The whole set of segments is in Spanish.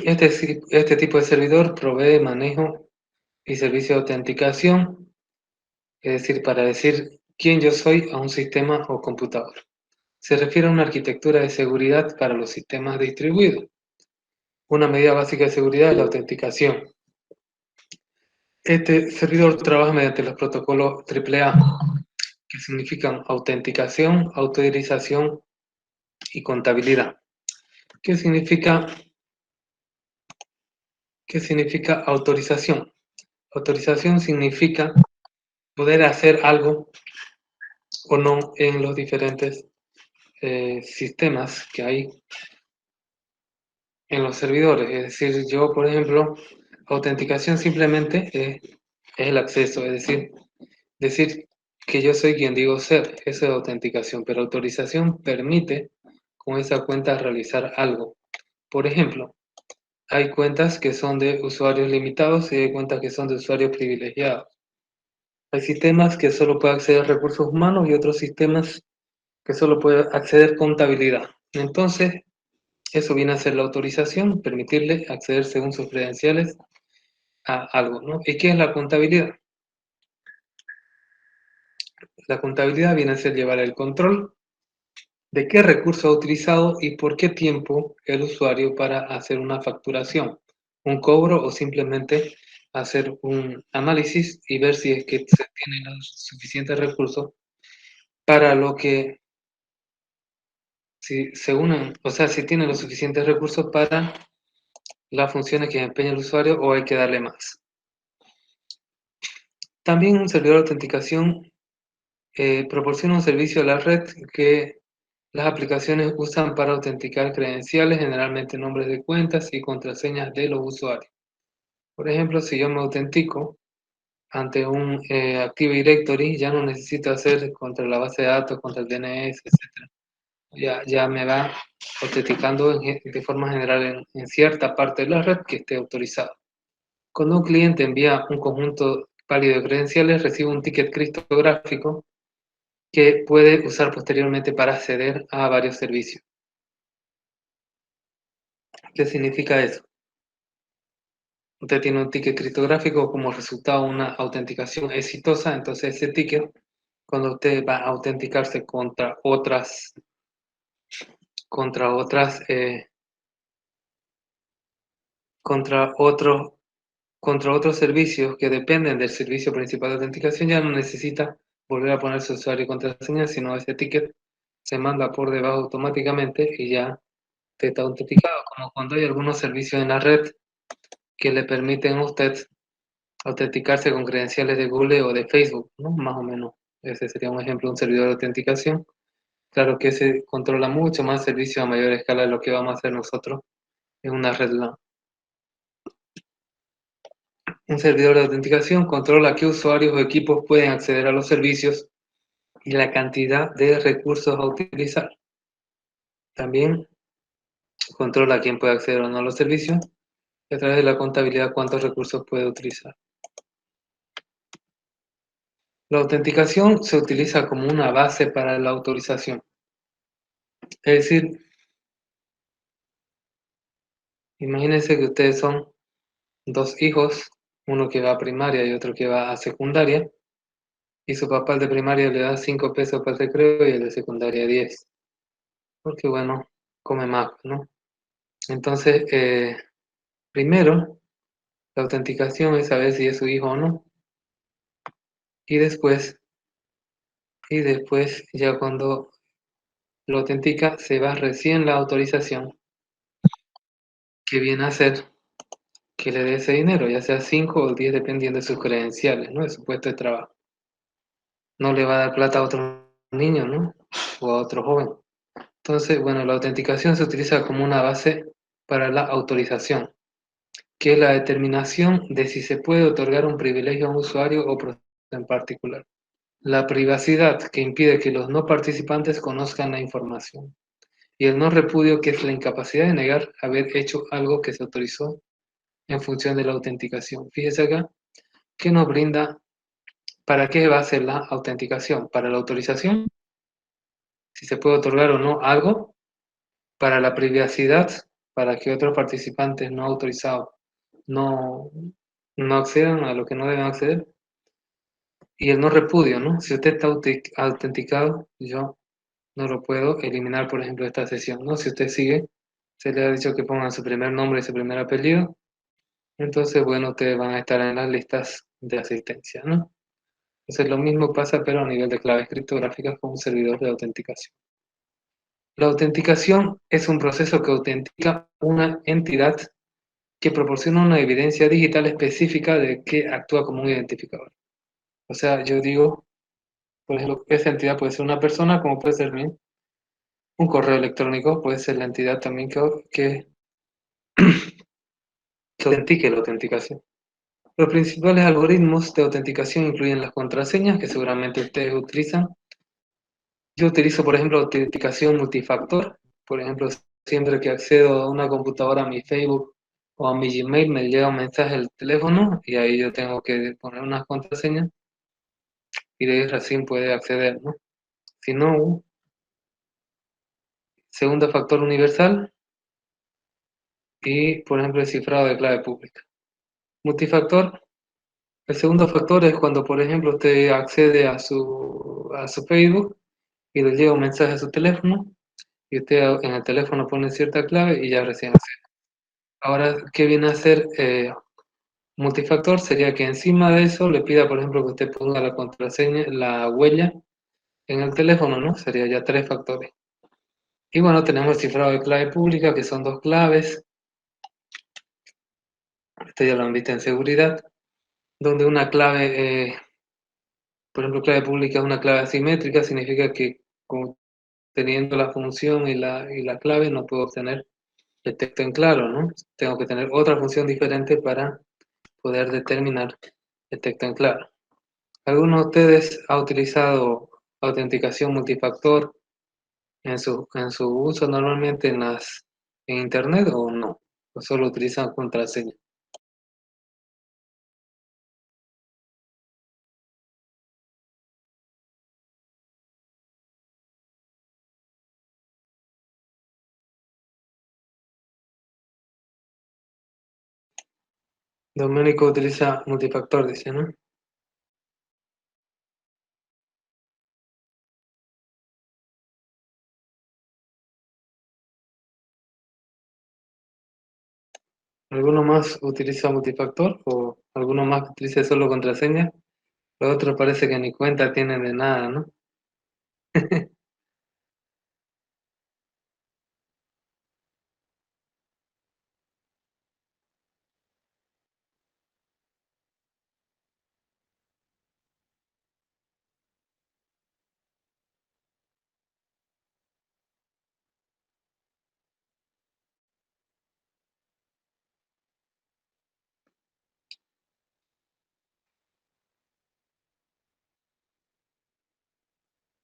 Este tipo de servidor provee manejo y servicio de autenticación, es decir, para decir quién yo soy a un sistema o computador. Se refiere a una arquitectura de seguridad para los sistemas distribuidos. Una medida básica de seguridad es la autenticación. Este servidor trabaja mediante los protocolos AAA, que significan autenticación, autorización y contabilidad. ¿Qué significa, qué significa autorización? Autorización significa poder hacer algo o no en los diferentes sistemas que hay en los servidores. Es decir, yo, por ejemplo, autenticación simplemente es el acceso, es decir que yo soy quien digo ser, eso es autenticación, pero autorización permite con esa cuenta realizar algo. Por ejemplo, hay cuentas que son de usuarios limitados y hay cuentas que son de usuarios privilegiados. Hay sistemas que solo pueden acceder recursos humanos y otros sistemas que solo pueden acceder contabilidad. Entonces, eso viene a ser la autorización, permitirle acceder según sus credenciales a algo, ¿no? ¿Y qué es la contabilidad? La contabilidad viene a ser llevar el control de qué recurso ha utilizado y por qué tiempo el usuario para hacer una facturación, un cobro o simplemente hacer un análisis y ver si es que se tienen los suficientes recursos para lo que, si se unen, o sea, si tienen los suficientes recursos para las funciones que desempeña el usuario o hay que darle más. También un servidor de autenticación proporciona un servicio a la red que las aplicaciones usan para autenticar credenciales, generalmente nombres de cuentas y contraseñas de los usuarios. Por ejemplo, si yo me autentico ante un Active Directory, ya no necesito hacer contra la base de datos, contra el DNS, etc. Ya me va autenticando de forma general en cierta parte de la red que esté autorizado. Cuando un cliente envía un conjunto válido de credenciales, recibe un ticket criptográfico que puede usar posteriormente para acceder a varios servicios. ¿Qué significa eso? Usted tiene un ticket criptográfico como resultado de una autenticación exitosa, entonces ese ticket, cuando usted va a autenticarse contra otras, contra otros, contra otros servicios que dependen del servicio principal de autenticación, ya no necesita volver a poner su usuario y contraseña, sino ese ticket se manda por debajo automáticamente y ya te está autenticado, como cuando hay algunos servicios en la red que le permiten a usted autenticarse con credenciales de Google o de Facebook, ¿no? Más o menos. Ese sería un ejemplo de un servidor de autenticación. Claro que ese controla mucho más servicio a mayor escala de lo que vamos a hacer nosotros en una red LAN. Un servidor de autenticación controla qué usuarios o equipos pueden acceder a los servicios y la cantidad de recursos a utilizar. También controla quién puede acceder o no a los servicios y a través de la contabilidad cuántos recursos puede utilizar. La autenticación se utiliza como una base para la autorización. Es decir, imagínense que ustedes son dos hijos, uno que va a primaria y otro que va a secundaria, y su papá al de primaria le da 5 pesos para el recreo y el de secundaria 10, porque bueno, come más, ¿no? Entonces, primero, la autenticación es saber si es su hijo o no, y después ya cuando lo autentica, se va recién la autorización, que viene a ser que le dé ese dinero, ya sea 5 o 10, dependiendo de sus credenciales, ¿no? De su puesto de trabajo. No le va a dar plata a otro niño, ¿no? O a otro joven. Entonces, bueno, la autenticación se utiliza como una base para la autorización, que es la determinación de si se puede otorgar un privilegio a un usuario o proceso en particular. La privacidad, que impide que los no participantes conozcan la información. Y el no repudio, que es la incapacidad de negar haber hecho algo que se autorizó en función de la autenticación. Fíjese acá, ¿qué nos brinda? ¿Para qué va a ser la autenticación? Para la autorización, si se puede otorgar o no algo. Para la privacidad, para que otros participantes no autorizados no, no accedan a lo que no deben acceder. Y el no repudio, ¿no? Si usted está autenticado, yo no lo puedo eliminar, por ejemplo, de esta sesión, ¿no? Si usted sigue, se le ha dicho que pongan su primer nombre y su primer apellido, entonces, bueno, ustedes van a estar en las listas de asistencia, ¿no? Entonces, lo mismo pasa, pero a nivel de claves criptográficas con un servidor de autenticación. La autenticación es un proceso que autentica una entidad que proporciona una evidencia digital específica de que actúa como un identificador. O sea, yo digo, por ejemplo, esa entidad puede ser una persona, como puede ser un correo electrónico, puede ser la entidad también que autentique la autenticación. Los principales algoritmos de autenticación incluyen las contraseñas, que seguramente ustedes utilizan. Yo utilizo, por ejemplo, autenticación multifactor. Por ejemplo, siempre que accedo a una computadora, a mi Facebook o a mi Gmail, me llega un mensaje al teléfono y ahí yo tengo que poner unas contraseñas y de ahí recién puede acceder, ¿no? Si no, segundo factor universal y, por ejemplo, el cifrado de clave pública. Multifactor, el segundo factor es cuando, por ejemplo, usted accede a su Facebook y le llega un mensaje a su teléfono y usted en el teléfono pone cierta clave y ya recién accede. Ahora, ¿qué viene a hacer multifactor? Sería que encima de eso le pida, por ejemplo, que usted ponga la contraseña, la huella en el teléfono, ¿no? Sería ya tres factores. Y bueno, tenemos el cifrado de clave pública, que son dos claves. Esto ya lo han visto en seguridad, donde una clave, por ejemplo, clave pública es una clave asimétrica, significa que teniendo la función y la clave no puedo obtener el texto en claro, ¿no? Tengo que tener otra función diferente para poder determinar el texto en claro. ¿Alguno de ustedes ha utilizado autenticación multifactor en su uso normalmente en Internet o no? ¿O solo utilizan contraseña? Domenico utiliza multifactor, dice, ¿no? ¿Alguno más utiliza multifactor o alguno más utiliza solo contraseña? Los otros parece que ni cuenta tienen de nada, ¿no?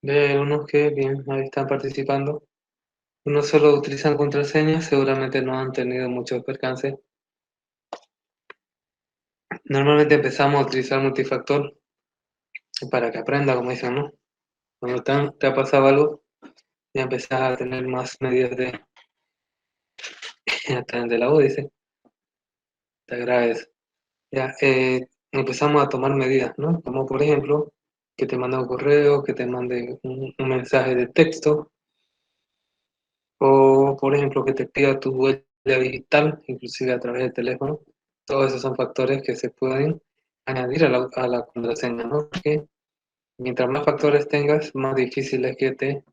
Ve unos que bien, ahí están participando. Unos solo utilizan contraseñas, seguramente no han tenido muchos percances. Normalmente empezamos a utilizar multifactor para que aprenda, como dicen, ¿no? Cuando te ha pasado algo, ya empezás a tener más medidas de la voz, dice, te agradezco. Ya, empezamos a tomar medidas, ¿no? Como por ejemplo, que te mande un correo, que te mande un mensaje de texto, o por ejemplo, que te pida tu huella digital, inclusive a través del teléfono. Todos esos son factores que se pueden añadir a la contraseña, ¿no? Porque mientras más factores tengas, más difícil es que te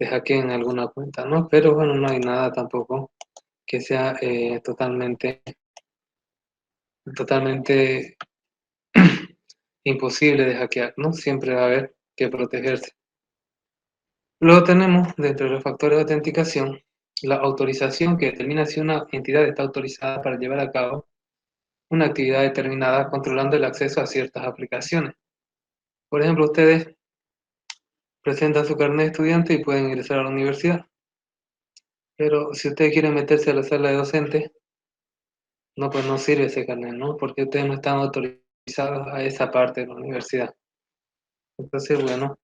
hackeen alguna cuenta, ¿no? Pero bueno, no hay nada tampoco que sea totalmente imposible de hackear, ¿no? Siempre va a haber que protegerse. Luego tenemos, dentro de los factores de autenticación, la autorización que determina si una entidad está autorizada para llevar a cabo una actividad determinada controlando el acceso a ciertas aplicaciones. Por ejemplo, ustedes presentan su carnet de estudiante y pueden ingresar a la universidad, pero si ustedes quieren meterse a la sala de docentes, no, pues no sirve ese carnet, ¿no? Porque ustedes no están autorizados a esa parte de la universidad. Entonces, bueno,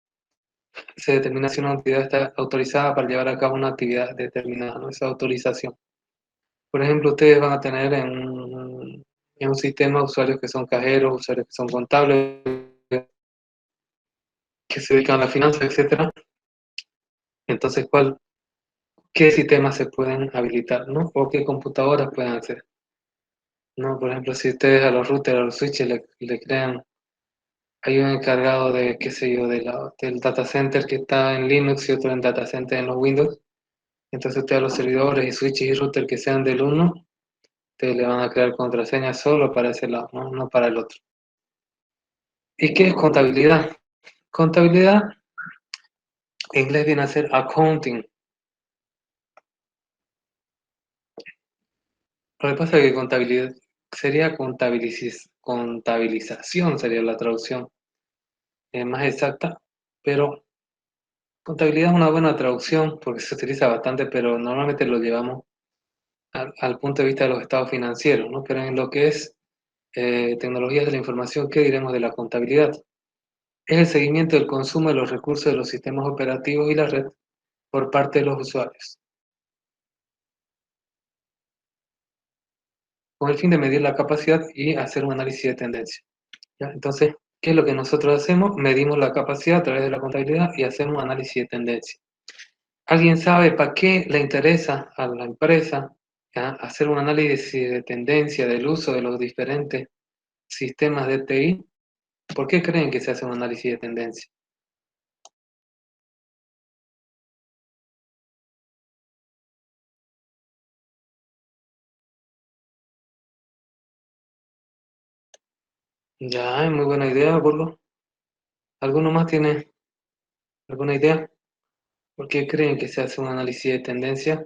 se determina si una entidad está autorizada para llevar a cabo una actividad determinada, ¿no? Esa autorización. Por ejemplo, ustedes van a tener en un sistema usuarios que son cajeros, usuarios que son contables, que se dedican a la finanza, etcétera. Entonces, qué sistemas se pueden habilitar, ¿no? O qué computadoras pueden hacer, ¿no? Por ejemplo, si ustedes a los routers, a los switches le crean, hay un encargado de, qué sé yo, del data center que está en Linux y otro en data center en los Windows. Entonces ustedes a los servidores y switches y routers que sean del uno, ustedes le van a crear contraseñas solo para ese lado, ¿no? No para el otro. ¿Y qué es contabilidad? Contabilidad, en inglés viene a ser accounting. Lo que pasa es que contabilidad sería contabilización, sería la traducción más exacta, pero contabilidad es una buena traducción porque se utiliza bastante, pero normalmente lo llevamos al punto de vista de los estados financieros, ¿no? Pero en lo que es tecnologías de la información, ¿qué diremos de la contabilidad? Es el seguimiento del consumo de los recursos de los sistemas operativos y la red por parte de los usuarios, con el fin de medir la capacidad y hacer un análisis de tendencia. ¿Ya? Entonces, ¿qué es lo que nosotros hacemos? Medimos la capacidad a través de la contabilidad y hacemos un análisis de tendencia. ¿Alguien sabe para qué le interesa a la empresa, ¿ya?, hacer un análisis de tendencia del uso de los diferentes sistemas de TI? ¿Por qué creen que se hace un análisis de tendencia? Ya, es muy buena idea, Burlo. ¿Alguno más tiene alguna idea? ¿Por qué creen que se hace un análisis de tendencia?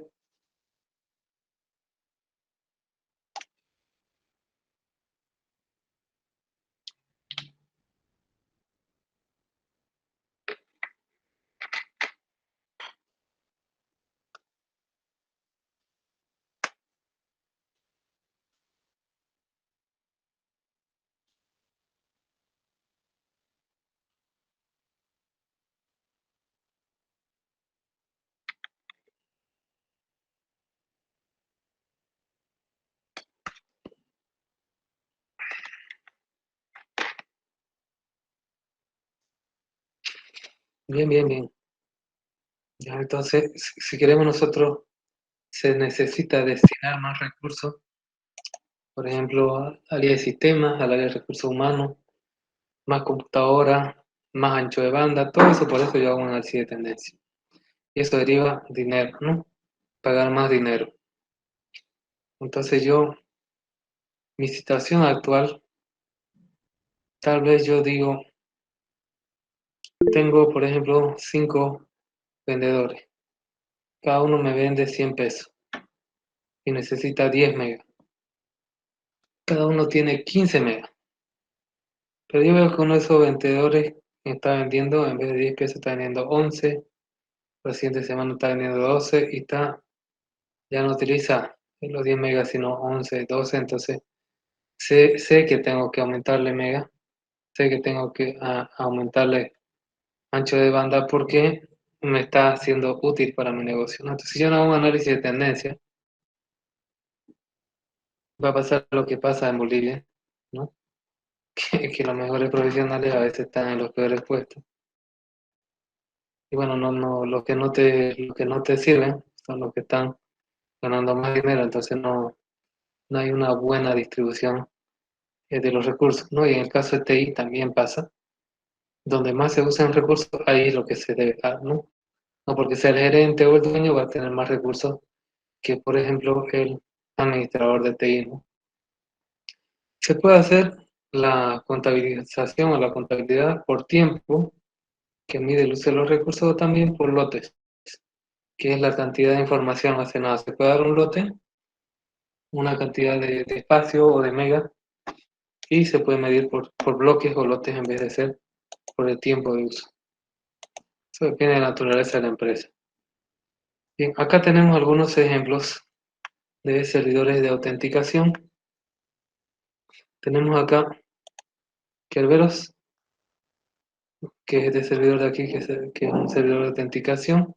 Bien, bien, bien. Ya, entonces, si queremos nosotros, se necesita destinar más recursos, por ejemplo, al área de sistemas, al área de recursos humanos, más computadoras, más ancho de banda, todo eso, por eso yo hago un análisis de tendencia. Y eso deriva dinero, ¿no? Pagar más dinero. Entonces mi situación actual, tal vez yo digo, tengo, por ejemplo, 5 vendedores. Cada uno me vende 100 pesos y necesita 10 megas. Cada uno tiene 15 megas. Pero yo veo que uno de esos vendedores está vendiendo, en vez de 10 pesos, está vendiendo 11. La siguiente semana está vendiendo 12 y ya no utiliza los 10 megas, sino 11, 12. Entonces, sé que tengo que aumentarle mega, sé que tengo que aumentarle ancho de banda porque me está siendo útil para mi negocio, ¿no? Entonces, si yo no hago un análisis de tendencia, va a pasar lo que pasa en Bolivia, ¿no? Que los mejores profesionales a veces están en los peores puestos. Y bueno, no, los que no te sirven son los que están ganando más dinero, entonces no hay una buena distribución de los recursos, ¿no? Y en el caso de TI también pasa, donde más se usan recursos, ahí es lo que se debe dar, ¿no? No porque sea el gerente o el dueño va a tener más recursos que, por ejemplo, el administrador de TI, ¿no? Se puede hacer la contabilización o la contabilidad por tiempo, que mide el uso de los recursos, o también por lotes, que es la cantidad de información almacenada. Se puede dar un lote, una cantidad de espacio o de mega, y se puede medir por bloques o lotes en vez de ser por el tiempo de uso. Eso depende de la naturaleza de la empresa. Bien, acá tenemos algunos ejemplos de servidores de autenticación. Tenemos acá Kerberos, que es este servidor de aquí, que es un servidor de autenticación,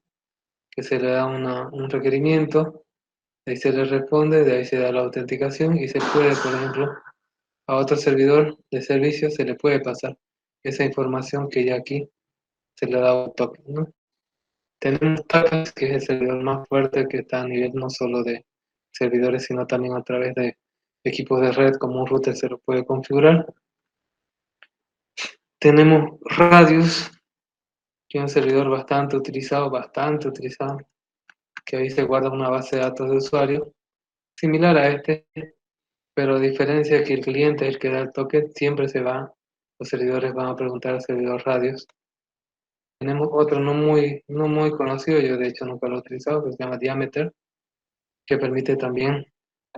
que se le da un requerimiento De ahí se le responde, de ahí se da la autenticación y se puede, por ejemplo, a otro servidor de servicio se le puede pasar esa información que ya aquí se le ha dado un toque, ¿no? Tenemos TACAS, que es el servidor más fuerte que está a nivel no solo de servidores, sino también a través de equipos de red, como un router se lo puede configurar. Tenemos Radius, que es un servidor bastante utilizado, que ahí se guarda una base de datos de usuario, similar a este, pero a diferencia que el cliente es el que da el toque, siempre los servidores van a preguntar al servidor Radius. Tenemos otro no muy conocido, yo de hecho nunca lo he utilizado, que se llama Diameter, que permite también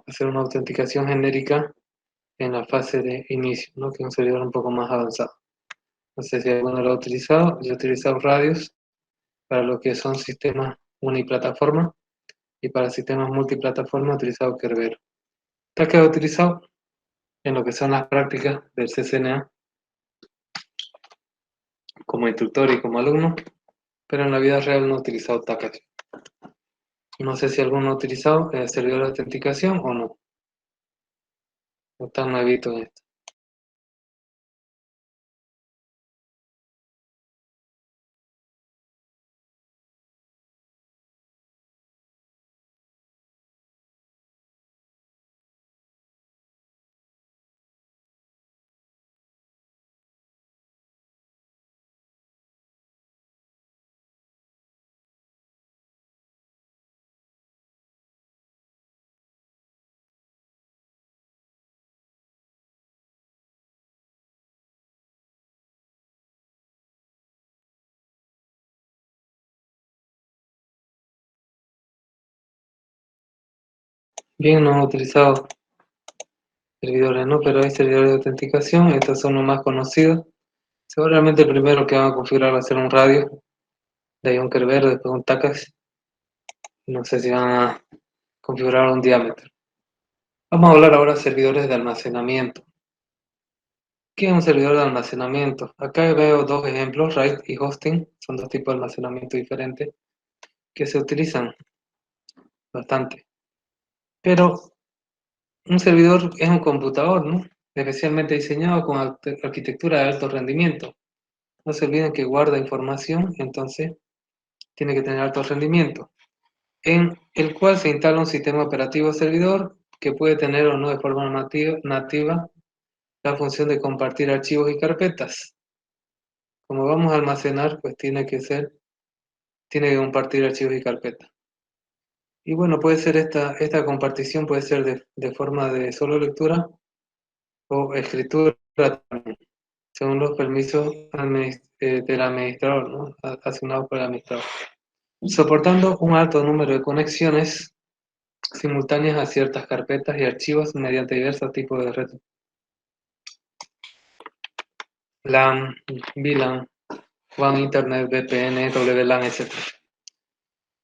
hacer una autenticación genérica en la fase de inicio, ¿no? Que es un servidor un poco más avanzado. No sé si alguno lo ha utilizado, yo he utilizado Radius para lo que son sistemas uniplataforma y para sistemas multiplataforma he utilizado Kerberos. Está que he utilizado en lo que son las prácticas del CCNA como instructor y como alumno, pero en la vida real no he utilizado TACAS. No sé si alguno ha utilizado el servidor de autenticación o no. No tan nuevito en esto. Bien, no he utilizado servidores, ¿no? Pero hay servidores de autenticación, estos son los más conocidos. Seguramente el primero que van a configurar va a ser un radio, de ahí un Kerberos, después un TACAS. No sé si van a configurar un diámetro. Vamos a hablar ahora de servidores de almacenamiento. ¿Qué es un servidor de almacenamiento? Acá veo dos ejemplos, RAID y hosting. Son dos tipos de almacenamiento diferentes que se utilizan bastante. Pero un servidor es un computador, ¿no? Especialmente diseñado con arquitectura de alto rendimiento. No se olviden que guarda información, entonces tiene que tener alto rendimiento, en el cual se instala un sistema operativo servidor que puede tener o no de forma nativa la función de compartir archivos y carpetas. Como vamos a almacenar, pues tiene que compartir archivos y carpetas. Y bueno, puede ser esta compartición puede ser de forma de solo lectura o escritura también, según los permisos del administrador, ¿no? Asignados por el administrador. Soportando un alto número de conexiones simultáneas a ciertas carpetas y archivos mediante diversos tipos de redes. LAN, VLAN, WAN Internet, VPN, WLAN, etc.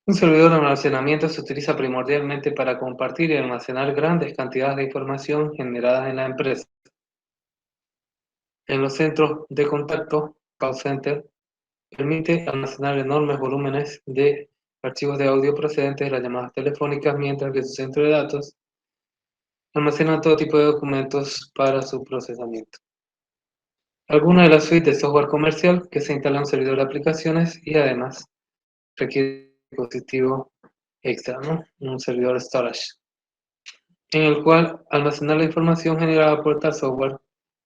Un servidor de almacenamiento se utiliza primordialmente para compartir y almacenar grandes cantidades de información generadas en la empresa. En los centros de contacto, call center, permite almacenar enormes volúmenes de archivos de audio procedentes de las llamadas telefónicas, mientras que su centro de datos almacena todo tipo de documentos para su procesamiento. Algunas de las suites de software comercial que se instala en un servidor de aplicaciones y además requiere un dispositivo extra, ¿no? Un servidor storage, en el cual almacenar la información generada por tal software.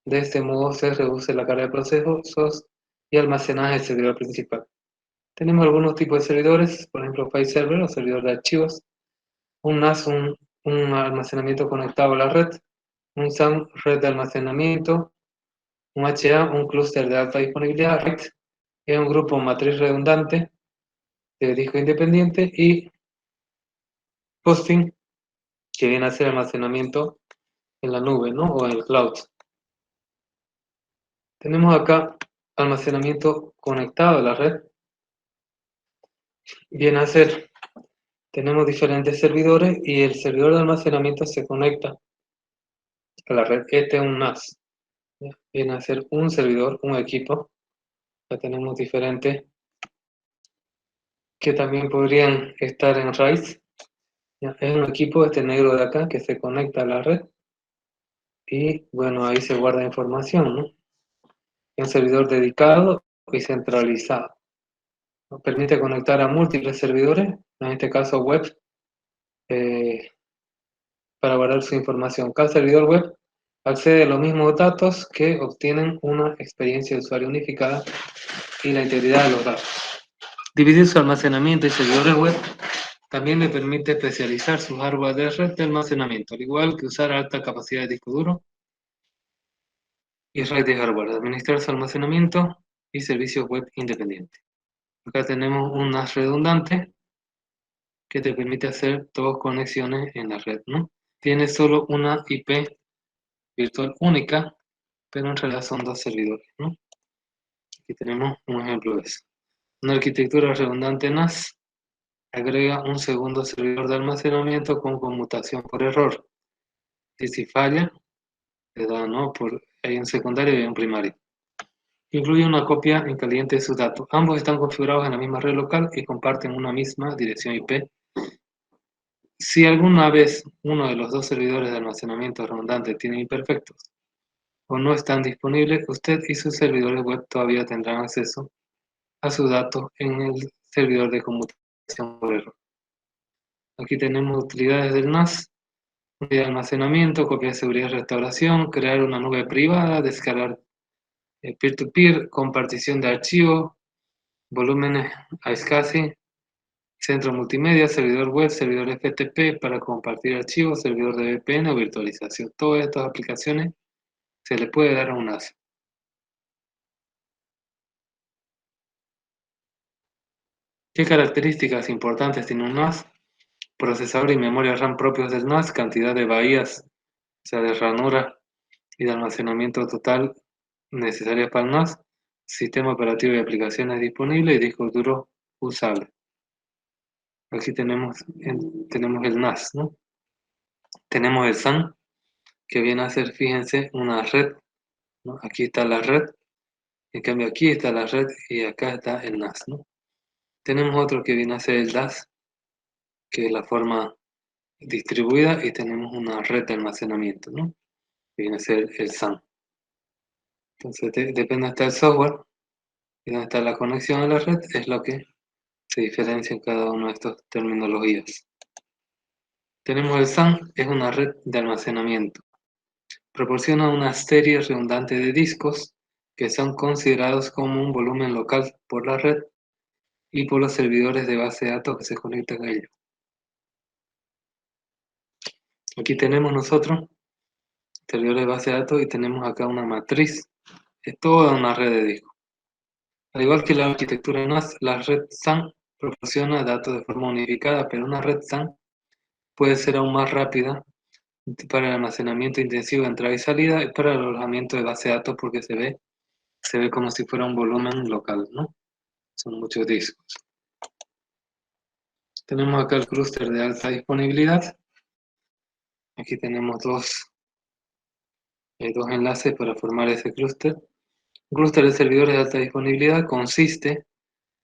De este modo se reduce la carga de procesos y almacenaje del servidor principal. Tenemos algunos tipos de servidores, por ejemplo, file server o servidor de archivos, un NAS, un almacenamiento conectado a la red, un SAN, red de almacenamiento, un HA, un clúster de alta disponibilidad, RAID, es un grupo matriz redundante de disco independiente, y hosting, que viene a ser almacenamiento en la nube, ¿no? O en el cloud. Tenemos acá almacenamiento conectado a la red. Viene a ser, tenemos diferentes servidores y el servidor de almacenamiento se conecta a la red. Este es un NAS. ¿Ya? Viene a ser un servidor, un equipo. Ya tenemos diferentes que también podrían estar en RAID. Ya, es un equipo este negro de acá que se conecta a la red y bueno, ahí se guarda información, ¿no? Es un servidor dedicado y centralizado. Nos permite conectar a múltiples servidores, en este caso web, eh, para guardar su información. Cada servidor web accede a los mismos datos que obtienen una experiencia de usuario unificada y la integridad de los datos. Dividir su almacenamiento y servidores web también le permite especializar su hardware de red de almacenamiento, al igual que usar alta capacidad de disco duro y RAID de hardware, administrar su almacenamiento y servicios web independientes. Acá tenemos un NAS redundante que te permite hacer dos conexiones en la red, ¿no? Tiene solo una IP virtual única, pero en realidad son dos servidores, ¿no? Aquí tenemos un ejemplo de eso. Una arquitectura redundante NAS agrega un segundo servidor de almacenamiento con conmutación por error. Y si falla, le da, ¿no? Hay un secundario y hay un primario. Incluye una copia en caliente de sus datos. Ambos están configurados en la misma red local y comparten una misma dirección IP. Si alguna vez uno de los dos servidores de almacenamiento redundante tiene imperfectos o no están disponibles, usted y sus servidores web todavía tendrán acceso a sus datos en el servidor de conmutación por error. Aquí tenemos utilidades del NAS, unidad de almacenamiento, copia de seguridad y restauración, crear una nube privada, descargar peer-to-peer, compartición de archivos, volúmenes a SCSI, centro multimedia, servidor web, servidor FTP para compartir archivos, servidor de VPN o virtualización. Todas estas aplicaciones se le puede dar a un NAS. ¿Qué características importantes tiene un NAS? Procesador y memoria RAM propios del NAS, cantidad de bahías, o sea, de ranura y de almacenamiento total necesarias para el NAS, sistema operativo y aplicaciones disponibles y discos duros usables. Aquí tenemos el NAS, ¿no? Tenemos el SAN, que viene a ser, fíjense, una red, ¿no? Aquí está la red, en cambio aquí está la red y acá está el NAS, ¿no? Tenemos otro que viene a ser el DAS, que es la forma distribuida, y tenemos una red de almacenamiento, ¿no? Que viene a ser el SAN. Entonces, depende de dónde está el software y dónde está la conexión a la red, es lo que se diferencia en cada una de estas terminologías. Tenemos el SAN, es una red de almacenamiento. Proporciona una serie redundante de discos que son considerados como un volumen local por la red y por los servidores de base de datos que se conectan a ellos. Aquí tenemos nosotros servidores de base de datos y tenemos acá una matriz. Es toda una red de discos. Al igual que la arquitectura NAS, la red SAN proporciona datos de forma unificada, pero una red SAN puede ser aún más rápida para el almacenamiento intensivo de entrada y salida y para el alojamiento de base de datos porque se ve como si fuera un volumen local, ¿no? Son muchos discos. Tenemos acá el clúster de alta disponibilidad. Aquí tenemos dos enlaces para formar ese clúster. Un clúster de servidores de alta disponibilidad consiste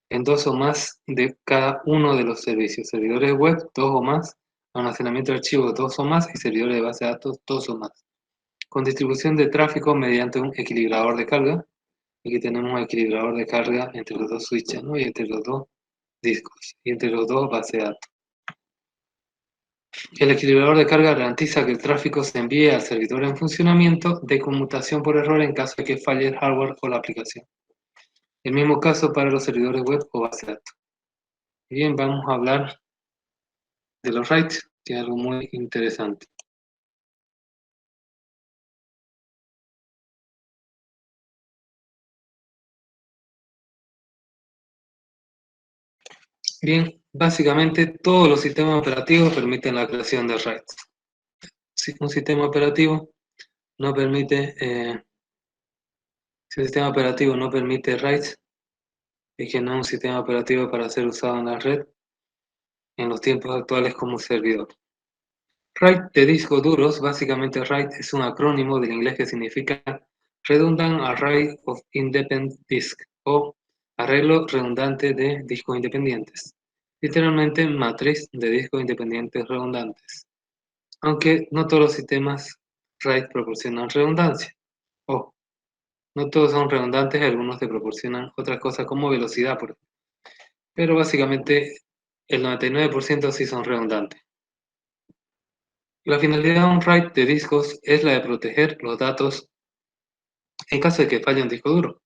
en dos o más de cada uno de los servicios. Servidores web, dos o más. Almacenamiento de archivos, dos o más. Y servidores de base de datos, dos o más. Con distribución de tráfico mediante un equilibrador de carga. Aquí tenemos un equilibrador de carga entre los dos switches, ¿no? Y entre los dos discos. Y entre los dos bases de datos. El equilibrador de carga garantiza que el tráfico se envíe al servidor en funcionamiento de conmutación por error en caso de que falle el hardware o la aplicación. El mismo caso para los servidores web o base de datos. Bien, vamos a hablar de los RAIDs, que es algo muy interesante. Bien, básicamente todos los sistemas operativos permiten la creación de RAIDs. Si un sistema operativo no permite, si un sistema operativo no permite RAIDs, es que no es un sistema operativo para ser usado en la red en los tiempos actuales como servidor. RAID de discos duros, básicamente RAID es un acrónimo del inglés que significa Redundant Array of Independent Disk o arreglo redundante de discos independientes. literalmente matriz de discos independientes redundantes. Aunque no todos los sistemas RAID proporcionan redundancia. Ojo, no todos son redundantes, algunos te proporcionan otras cosas como velocidad, pero básicamente el 99% sí son redundantes. La finalidad de un RAID de discos es la de proteger los datos en caso de que falle un disco duro.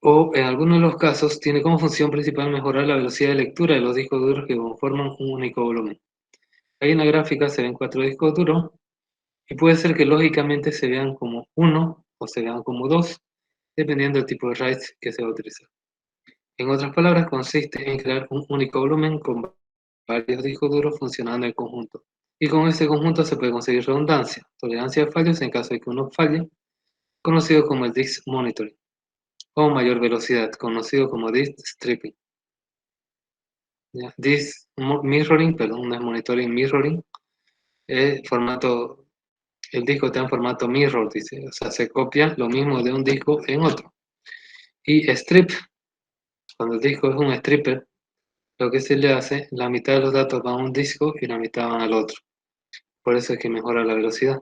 O en algunos de los casos tiene como función principal mejorar la velocidad de lectura de los discos duros que conforman un único volumen. Ahí en la gráfica se ven 4 discos duros y puede ser que lógicamente se vean como uno o se vean como dos, dependiendo del tipo de RAID que se va a utilizar. En otras palabras, consiste en crear un único volumen con varios discos duros funcionando en conjunto. Y con este conjunto se puede conseguir redundancia, tolerancia a fallos en caso de que uno falle, conocido como el disk monitoring, o mayor velocidad, conocido como disk stripping. Disk mirroring, perdón, no es monitoring, mirroring, es formato, el disco está en formato mirror, dice, o sea, se copia lo mismo de un disco en otro. Y strip, cuando el disco es un stripper, lo que se le hace, la mitad de los datos van a un disco y la mitad van al otro. Por eso es que mejora la velocidad.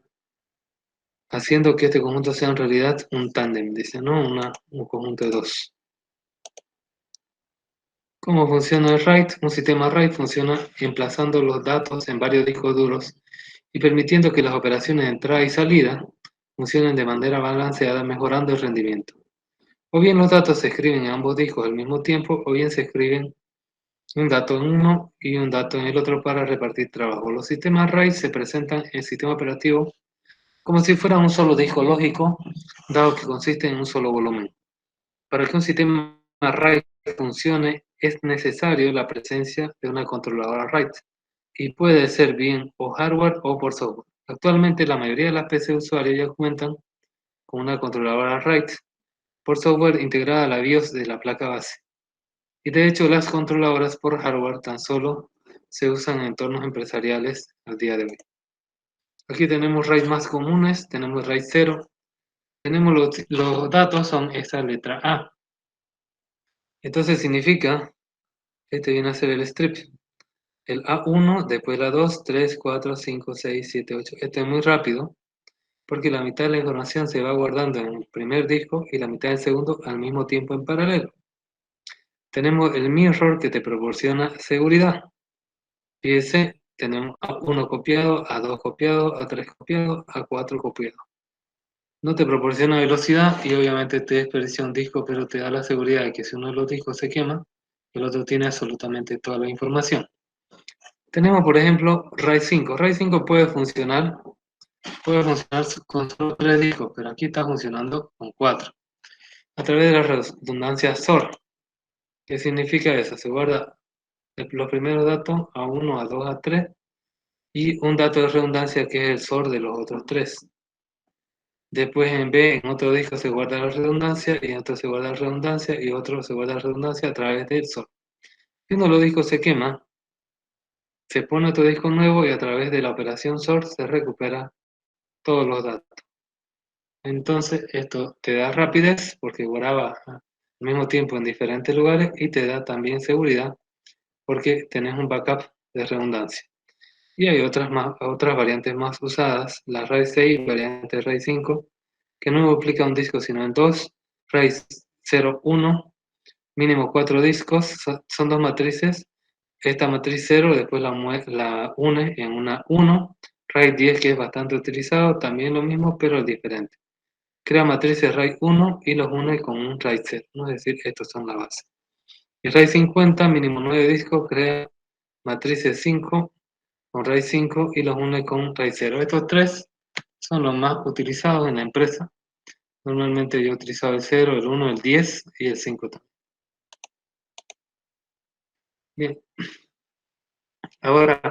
Haciendo que este conjunto sea en realidad un tándem, dice, ¿no? Un conjunto de dos. ¿Cómo funciona el RAID? Un sistema RAID funciona emplazando los datos en varios discos duros y permitiendo que las operaciones de entrada y salida funcionen de manera balanceada, mejorando el rendimiento. O bien los datos se escriben en ambos discos al mismo tiempo, o bien se escriben un dato en uno y un dato en el otro para repartir trabajo. Los sistemas RAID se presentan en el sistema operativo como si fuera un solo disco lógico, dado que consiste en un solo volumen. Para que un sistema RAID funcione, es necesario la presencia de una controladora RAID, y puede ser bien por hardware o por software. Actualmente la mayoría de las PC usuarios ya cuentan con una controladora RAID por software integrada a la BIOS de la placa base. Y de hecho las controladoras por hardware tan solo se usan en entornos empresariales al día de hoy. Aquí tenemos RAID más comunes, tenemos RAID 0, tenemos los datos son esta letra A. Entonces significa, este viene a ser el strip, el A1, después la 2, 3, 4, 5, 6, 7, 8. Este es muy rápido porque la mitad de la información se va guardando en el primer disco y la mitad del segundo al mismo tiempo en paralelo. Tenemos el mirror que te proporciona seguridad. Fíjese, tenemos A1 copiado, A2 copiado, A3 copiado, A4 copiado. No te proporciona velocidad y obviamente te desperdicia un disco, pero te da la seguridad de que si uno de los discos se quema, el otro tiene absolutamente toda la información. Tenemos, por ejemplo, RAID 5. RAID 5 puede funcionar con solo 3 discos, pero aquí está funcionando con 4. A través de la redundancia SOR. ¿Qué significa eso? Se guarda los primeros datos A1, A2, A3 y un dato de redundancia que es el SOR de los otros 3. Después en B, en otro disco se guarda la redundancia y en otro se guarda la redundancia y otro se guarda la redundancia a través del SOR. Si uno de los discos se quema, se pone otro disco nuevo y a través de la operación SOR se recupera todos los datos. Entonces esto te da rapidez porque graba al mismo tiempo en diferentes lugares y te da también seguridad porque tenés un backup de redundancia. Y hay otras variantes más usadas, la RAID 6 y variante RAID 5, que no duplica un disco sino en dos, RAID 0, 1, mínimo 4 discos, son dos matrices. Esta matriz 0 después la une en una 1, RAID 10 que es bastante utilizado, también lo mismo pero es diferente. Crea matrices RAID 1 y los une con un RAID 0, ¿no? Es decir, estos son la base. El RAID 50, mínimo 9 discos, crea matrices 5 con RAID 5 y los une con RAID 0. Estos tres son los más utilizados en la empresa. Normalmente yo he utilizado el 0, el 1, el 10 y el 5 también. Bien, ahora,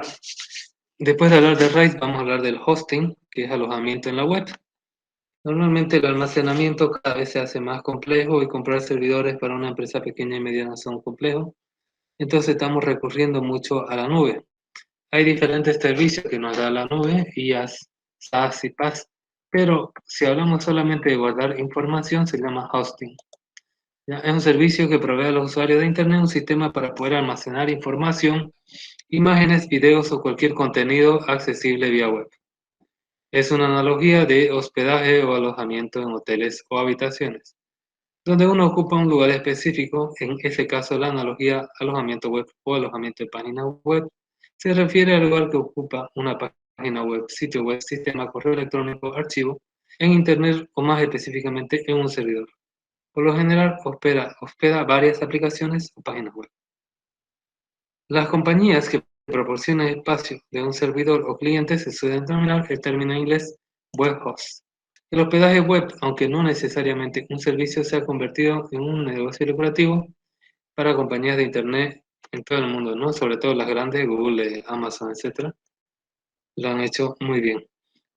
después de hablar de RAID, vamos a hablar del hosting, que es alojamiento en la web. Normalmente el almacenamiento cada vez se hace más complejo y comprar servidores para una empresa pequeña y mediana son complejos. Entonces estamos recurriendo mucho a la nube. Hay diferentes servicios que nos da la nube, IaaS, SaaS y PaaS, pero si hablamos solamente de guardar información se llama hosting. Ya, es un servicio que provee a los usuarios de Internet un sistema para poder almacenar información, imágenes, videos o cualquier contenido accesible vía web. Es una analogía de hospedaje o alojamiento en hoteles o habitaciones, donde uno ocupa un lugar específico. En ese caso, la analogía alojamiento web o alojamiento de página web se refiere al lugar que ocupa una página web, sitio web, sistema, correo electrónico, archivo, en Internet o más específicamente en un servidor. Por lo general, hospeda varias aplicaciones o páginas web. Las compañías que proporcionan espacio de un servidor o cliente se suelen denominar el término en inglés web host. El hospedaje web, aunque no necesariamente un servicio, se ha convertido en un negocio lucrativo para compañías de Internet en todo el mundo, ¿no? Sobre todo las grandes, Google, Amazon, etcétera, lo han hecho muy bien.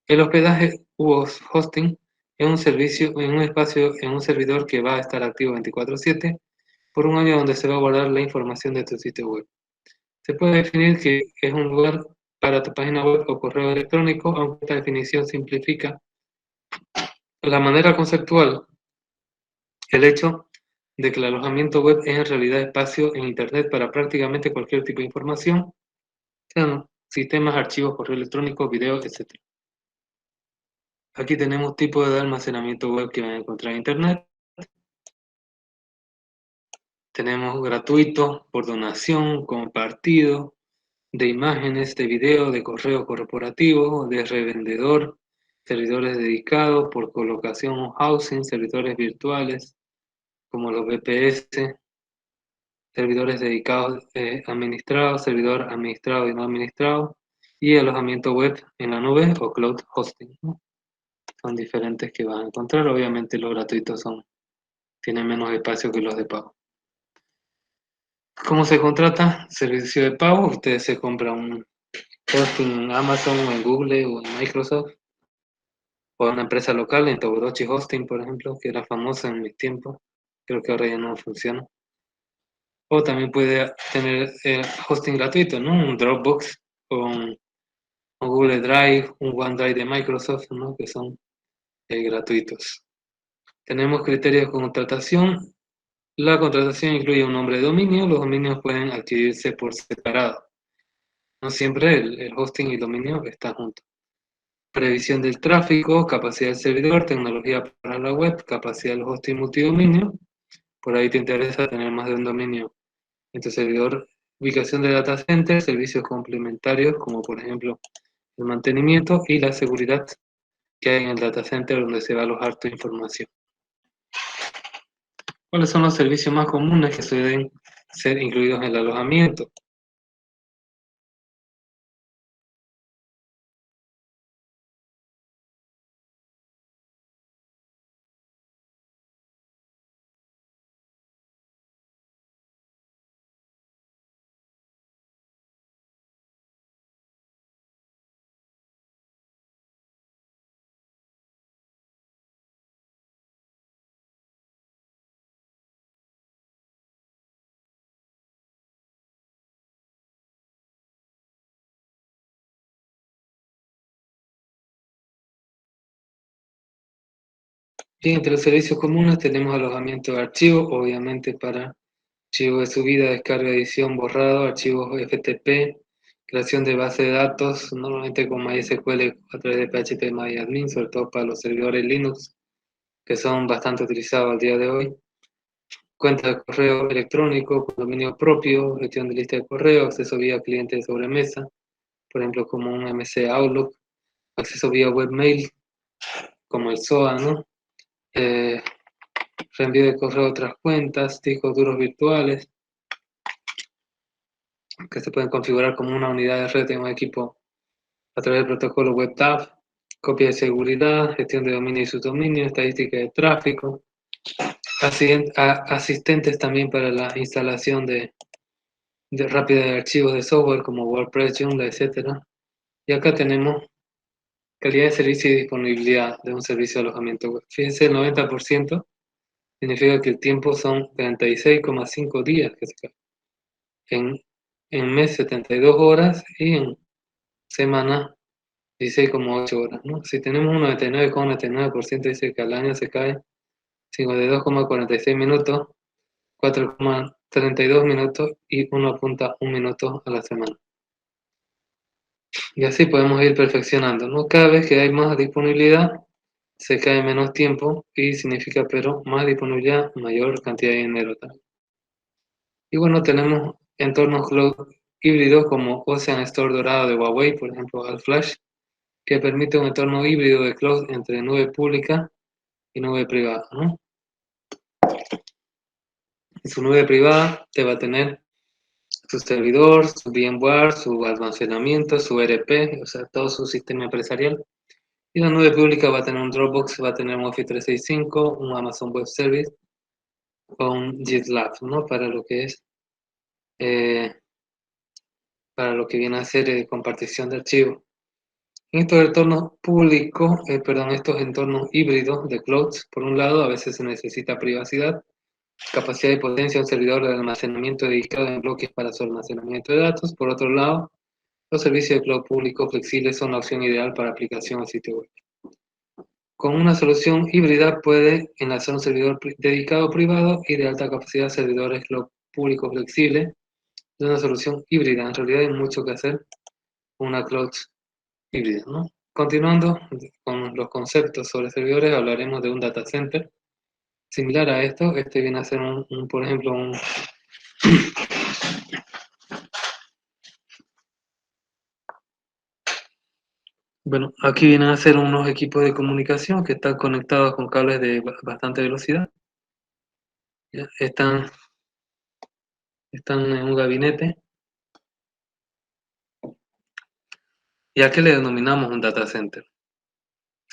El hospedaje u hosting es un servicio en un espacio, en un servidor que va a estar activo 24/7 por un año, donde se va a guardar la información de tu sitio web. Se puede definir que es un lugar para tu página web o correo electrónico, aunque esta definición simplifica la manera conceptual el hecho de que el alojamiento web es en realidad espacio en Internet para prácticamente cualquier tipo de información, sean sistemas, archivos, correo electrónico, videos, etc. Aquí tenemos tipos de almacenamiento web que van a encontrar en Internet. Tenemos gratuito, por donación, compartido, de imágenes, de video, de correo corporativo, de revendedor, servidores dedicados, por colocación o housing, servidores virtuales como los VPS, servidores dedicados, administrados, servidor administrado y no administrado, y alojamiento web en la nube o cloud hosting, ¿no? Son diferentes que van a encontrar. Obviamente los gratuitos tienen menos espacio que los de pago. ¿Cómo se contrata? Servicio de pago. Usted se compra un hosting en Amazon o en Google o en Microsoft, o en una empresa local, en Tododachi Hosting, por ejemplo, que era famosa en mis tiempos. Creo que ahora ya no funciona. O también puede tener hosting gratuito, ¿no? Un Dropbox o un Google Drive, un OneDrive de Microsoft, ¿no? Que son gratuitos. Tenemos criterios de contratación. La contratación incluye un nombre de dominio. Los dominios pueden adquirirse por separado. No siempre el hosting y el dominio están juntos. Previsión del tráfico, capacidad del servidor, tecnología para la web, capacidad del hosting multidominio. Por ahí te interesa tener más de un dominio en tu servidor. Ubicación de data center, servicios complementarios como por ejemplo el mantenimiento y la seguridad que hay en el data center donde se va a alojar tu información. ¿Cuáles son los servicios más comunes que suelen ser incluidos en el alojamiento? Bien, entre los servicios comunes tenemos alojamiento de archivos, obviamente para archivos de subida, descarga, edición, borrado, archivos FTP, creación de base de datos, normalmente con MySQL a través de PHP MyAdmin, sobre todo para los servidores Linux, que son bastante utilizados al día de hoy. Cuenta de correo electrónico con dominio propio, gestión de lista de correo, acceso vía cliente de sobremesa, por ejemplo como un MC Outlook, acceso vía webmail, como el SOA, ¿no? Eh, Reenvío de correo a otras cuentas, discos duros virtuales, que se pueden configurar como una unidad de red en un equipo a través del protocolo WebDAV, copia de seguridad, gestión de dominio y subdominio, estadística de tráfico, asistentes también para la instalación de rápida de archivos de software como WordPress, Joomla, etc. Y acá tenemos calidad de servicio y disponibilidad de un servicio de alojamiento web. Fíjense, el 90% significa que el tiempo son 36,5 días que se cae. En mes 72 horas y en semana 16,8 horas, ¿no? Si tenemos un 99,99%, dice que al año se cae 52,46 minutos, 4,32 minutos y 1,1 minutos a la semana. Y así podemos ir perfeccionando, ¿no? Cada vez que hay más disponibilidad, se cae menos tiempo y significa, pero más disponibilidad, mayor cantidad de dinero también. Y bueno, tenemos entornos cloud híbridos como Ocean Store Dorado de Huawei, por ejemplo, All Flash, que permite un entorno híbrido de cloud entre nube pública y nube privada, ¿no? En su nube privada te va a tener su servidor, su VMware, su almacenamiento, su ERP, o sea, todo su sistema empresarial. Y la nube pública va a tener un Dropbox, va a tener un Office 365, un Amazon Web Service o un GitLab, ¿no? Eh, para lo que viene a ser compartición de archivos. En estos entornos públicos, estos entornos híbridos de clouds, por un lado, a veces se necesita privacidad, capacidad y potencia de un servidor de almacenamiento dedicado en bloques para su almacenamiento de datos. Por otro lado, los servicios de cloud público flexibles son la opción ideal para aplicación o sitio web. Con una solución híbrida puede enlazar un servidor dedicado privado y de alta capacidad a servidores cloud público flexible. Es una solución híbrida, en realidad hay mucho que hacer con una cloud híbrida, ¿no? Continuando con los conceptos sobre servidores, hablaremos de un data center. Similar a esto, este viene a ser por ejemplo, bueno, aquí vienen a ser unos equipos de comunicación que están conectados con cables de bastante velocidad. ¿Ya? Están en un gabinete. ¿Y a qué le denominamos un data center?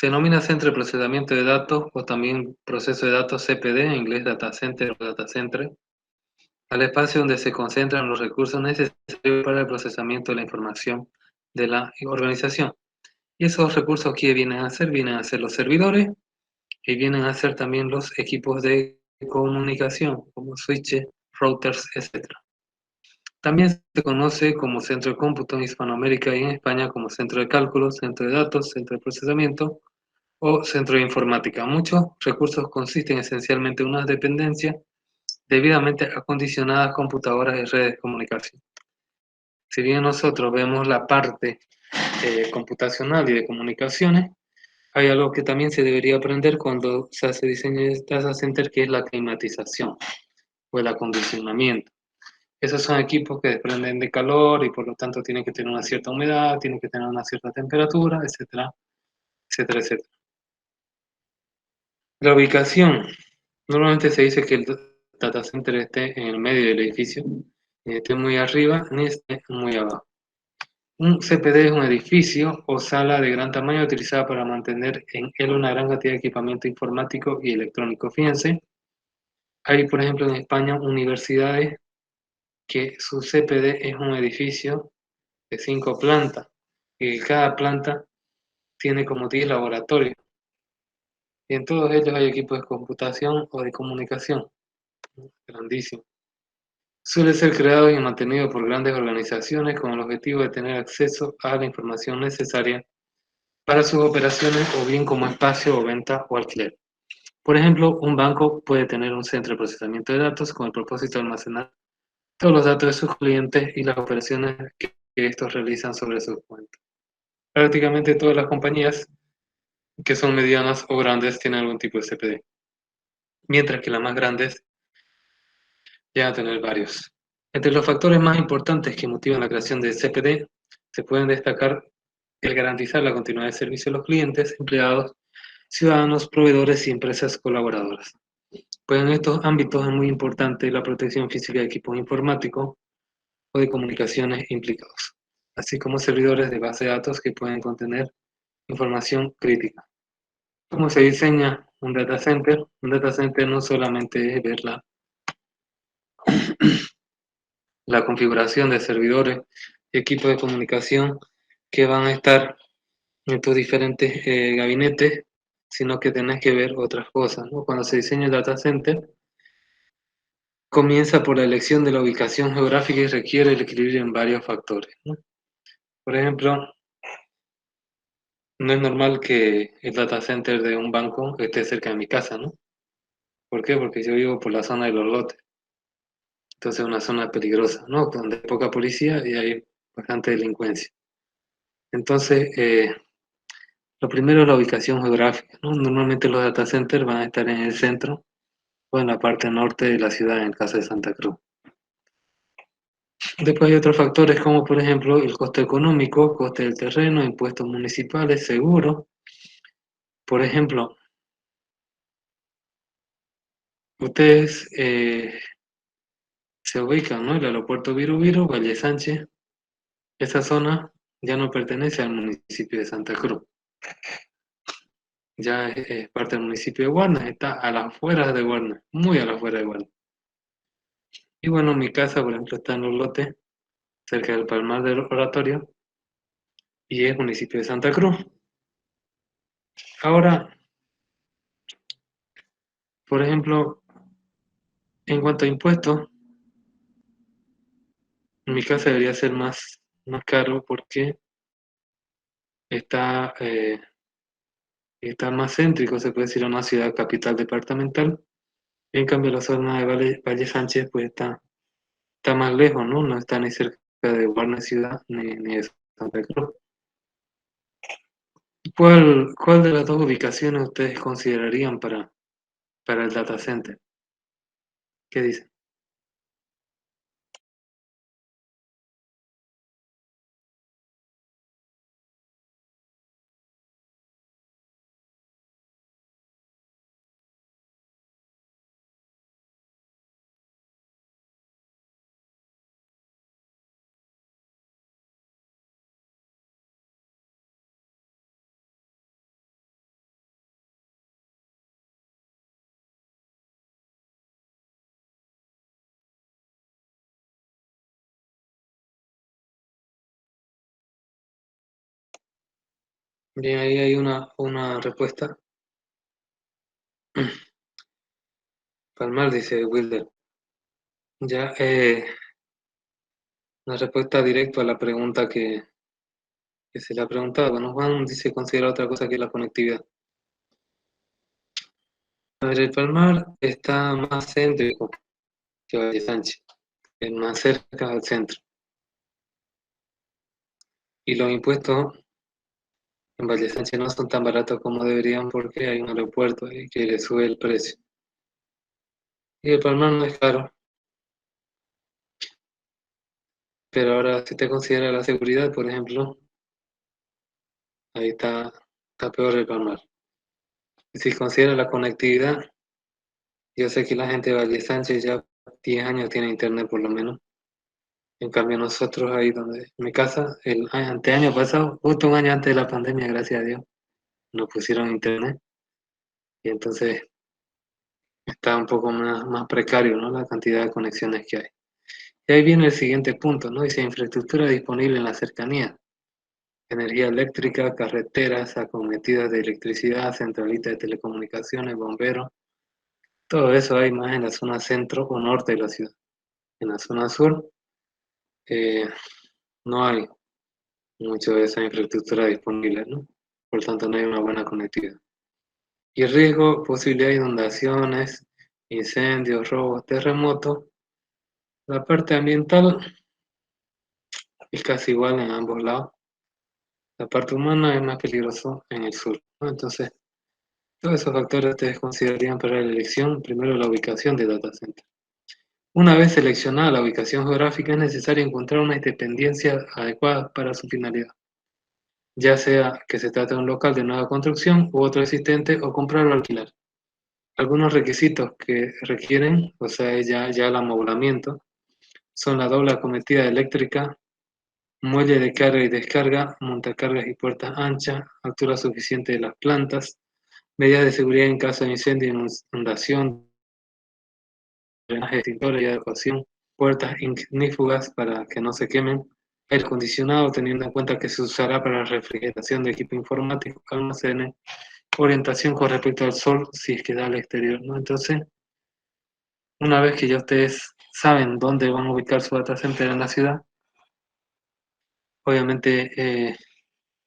Se denomina centro de procesamiento de datos o también proceso de datos CPD, en inglés data center o data center, al espacio donde se concentran los recursos necesarios para el procesamiento de la información de la organización. Y esos recursos que vienen a ser los servidores y vienen a ser también los equipos de comunicación, como switches, routers, etc. También se conoce como centro de cómputo en Hispanoamérica y en España como centro de cálculo, centro de datos, centro de procesamiento o centro de informática. Muchos recursos consisten esencialmente en una dependencia debidamente acondicionadas computadoras y redes de comunicación. Si bien nosotros vemos la parte computacional y de comunicaciones, hay algo que también se debería aprender cuando se hace diseño de data center, que es la climatización o el acondicionamiento. Esos son equipos que desprenden de calor y por lo tanto tienen que tener una cierta humedad, tienen que tener una cierta temperatura, etcétera, etcétera, etcétera. La ubicación. Normalmente se dice que el data center esté en el medio del edificio, ni esté muy arriba ni esté muy abajo. Un CPD es un edificio o sala de gran tamaño utilizada para mantener en él una gran cantidad de equipamiento informático y electrónico. Fíjense, hay por ejemplo en España universidades que su CPD es un edificio de 5 plantas y cada planta tiene como 10 laboratorios y en todos ellos hay equipos de computación o de comunicación, grandísimo. Suele ser creado y mantenido por grandes organizaciones con el objetivo de tener acceso a la información necesaria para sus operaciones o bien como espacio o venta o alquiler. Por ejemplo, un banco puede tener un centro de procesamiento de datos con el propósito de almacenar todos los datos de sus clientes y las operaciones que estos realizan sobre sus cuentas. Prácticamente todas las compañías que son medianas o grandes tienen algún tipo de CPD, mientras que las más grandes llegan a tener varios. Entre los factores más importantes que motivan la creación de CPD se pueden destacar el garantizar la continuidad de servicio a los clientes, empleados, ciudadanos, proveedores y empresas colaboradoras. Pues en estos ámbitos es muy importante la protección física de equipos informáticos o de comunicaciones implicados, así como servidores de base de datos que pueden contener información crítica. ¿Cómo se diseña un data center? Un data center no solamente es ver la configuración de servidores y equipos de comunicación que van a estar en tus diferentes gabinetes, sino que tenés que ver otras cosas, ¿no? Cuando se diseña el data center, comienza por la elección de la ubicación geográfica y requiere el equilibrio en varios factores, ¿no? Por ejemplo, no es normal que el data center de un banco esté cerca de mi casa, ¿no? ¿Por qué? Porque yo vivo por la zona de los lotes. Entonces es una zona peligrosa, ¿no? Donde hay poca policía y hay bastante delincuencia. Entonces, lo primero es la ubicación geográfica, ¿no? Normalmente los data centers van a estar en el centro o en la parte norte de la ciudad, en el caso de Santa Cruz. Después hay otros factores como por ejemplo el costo económico, coste del terreno, impuestos municipales, seguros. Por ejemplo, ustedes se ubican, ¿no? El aeropuerto Viru Viru, Valle Sánchez, esa zona ya no pertenece al municipio de Santa Cruz, ya es parte del municipio de Guarna, está a las afueras de Guarna, muy a las afueras de Guarna. Y bueno, mi casa, por ejemplo, está en los lotes, cerca del Palmar del Oratorio, y es municipio de Santa Cruz. Ahora, por ejemplo, en cuanto a impuestos, en mi casa debería ser más caro porque está, está más céntrico, se puede decir, a una ciudad capital departamental. En cambio, la zona de Valle Sánchez pues está más lejos, ¿no? No está ni cerca de Guarna Ciudad ni de Santa Cruz. ¿Cuál de las dos ubicaciones ustedes considerarían para el data center? ¿Qué dicen? Bien, ahí hay una respuesta. Palmar, dice Wilder. Ya, una respuesta directa a la pregunta que se le ha preguntado. Bueno, Juan dice considera otra cosa que la conectividad. A ver, el Palmar está más céntrico que Valle Sánchez, es más cerca del centro. Y los impuestos en Valle Sánchez no son tan baratos como deberían porque hay un aeropuerto ahí que le sube el precio. Y el Palmar no es caro, pero ahora si te considera la seguridad, por ejemplo, ahí está peor el Palmar. Y si considera la conectividad, yo sé que la gente de Valle Sánchez ya 10 años tiene internet por lo menos. En cambio nosotros ahí donde en mi casa, el anteaño pasado, justo un año antes de la pandemia, gracias a Dios, nos pusieron internet y entonces está un poco más precario, ¿no? La cantidad de conexiones que hay. Y ahí viene el siguiente punto, ¿no? Dice infraestructura disponible en la cercanía. Energía eléctrica, carreteras, acometidas de electricidad, centralitas de telecomunicaciones, bomberos. Todo eso hay más en la zona centro o norte de la ciudad. En la zona sur eh, no hay mucho de esa infraestructura disponible, ¿no? Por tanto, no hay una buena conectividad. Y el riesgo, posibilidad de inundaciones, incendios, robos, terremotos. La parte ambiental es casi igual en ambos lados. La parte humana es más peligroso en el sur, ¿no? Entonces, todos esos factores ustedes considerarían para la elección, primero la ubicación de data center. Una vez seleccionada la ubicación geográfica, es necesario encontrar una dependencia adecuada para su finalidad, ya sea que se trate de un local de nueva construcción u otro existente o comprarlo o alquilar. Algunos requisitos que requieren, o sea, ya el amoblamiento, son la doble acometida eléctrica, muelle de carga y descarga, montacargas y puertas anchas, altura suficiente de las plantas, medidas de seguridad en caso de incendio, inundación, drenaje, extintores y adecuación, puertas ignífugas para que no se quemen, aire acondicionado teniendo en cuenta que se usará para la refrigeración de equipo informático, almacenes, orientación con respecto al sol si es que da al exterior, ¿no? Entonces, una vez que ya ustedes saben dónde van a ubicar su data center en la ciudad, obviamente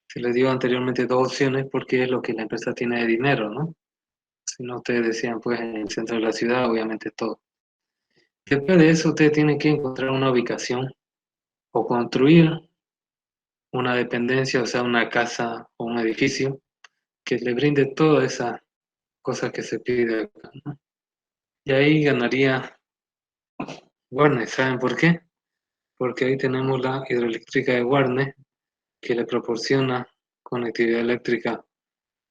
se les dio anteriormente dos opciones porque es lo que la empresa tiene de dinero, ¿no? Si no, ustedes decían, pues en el centro de la ciudad, obviamente todo. Después de eso, ustedes tienen que encontrar una ubicación o construir una dependencia, o sea, una casa o un edificio que le brinde todas esas cosas que se pide acá, ¿no? Y ahí ganaría Warner, ¿saben por qué? Porque ahí tenemos la hidroeléctrica de Warner que le proporciona conectividad eléctrica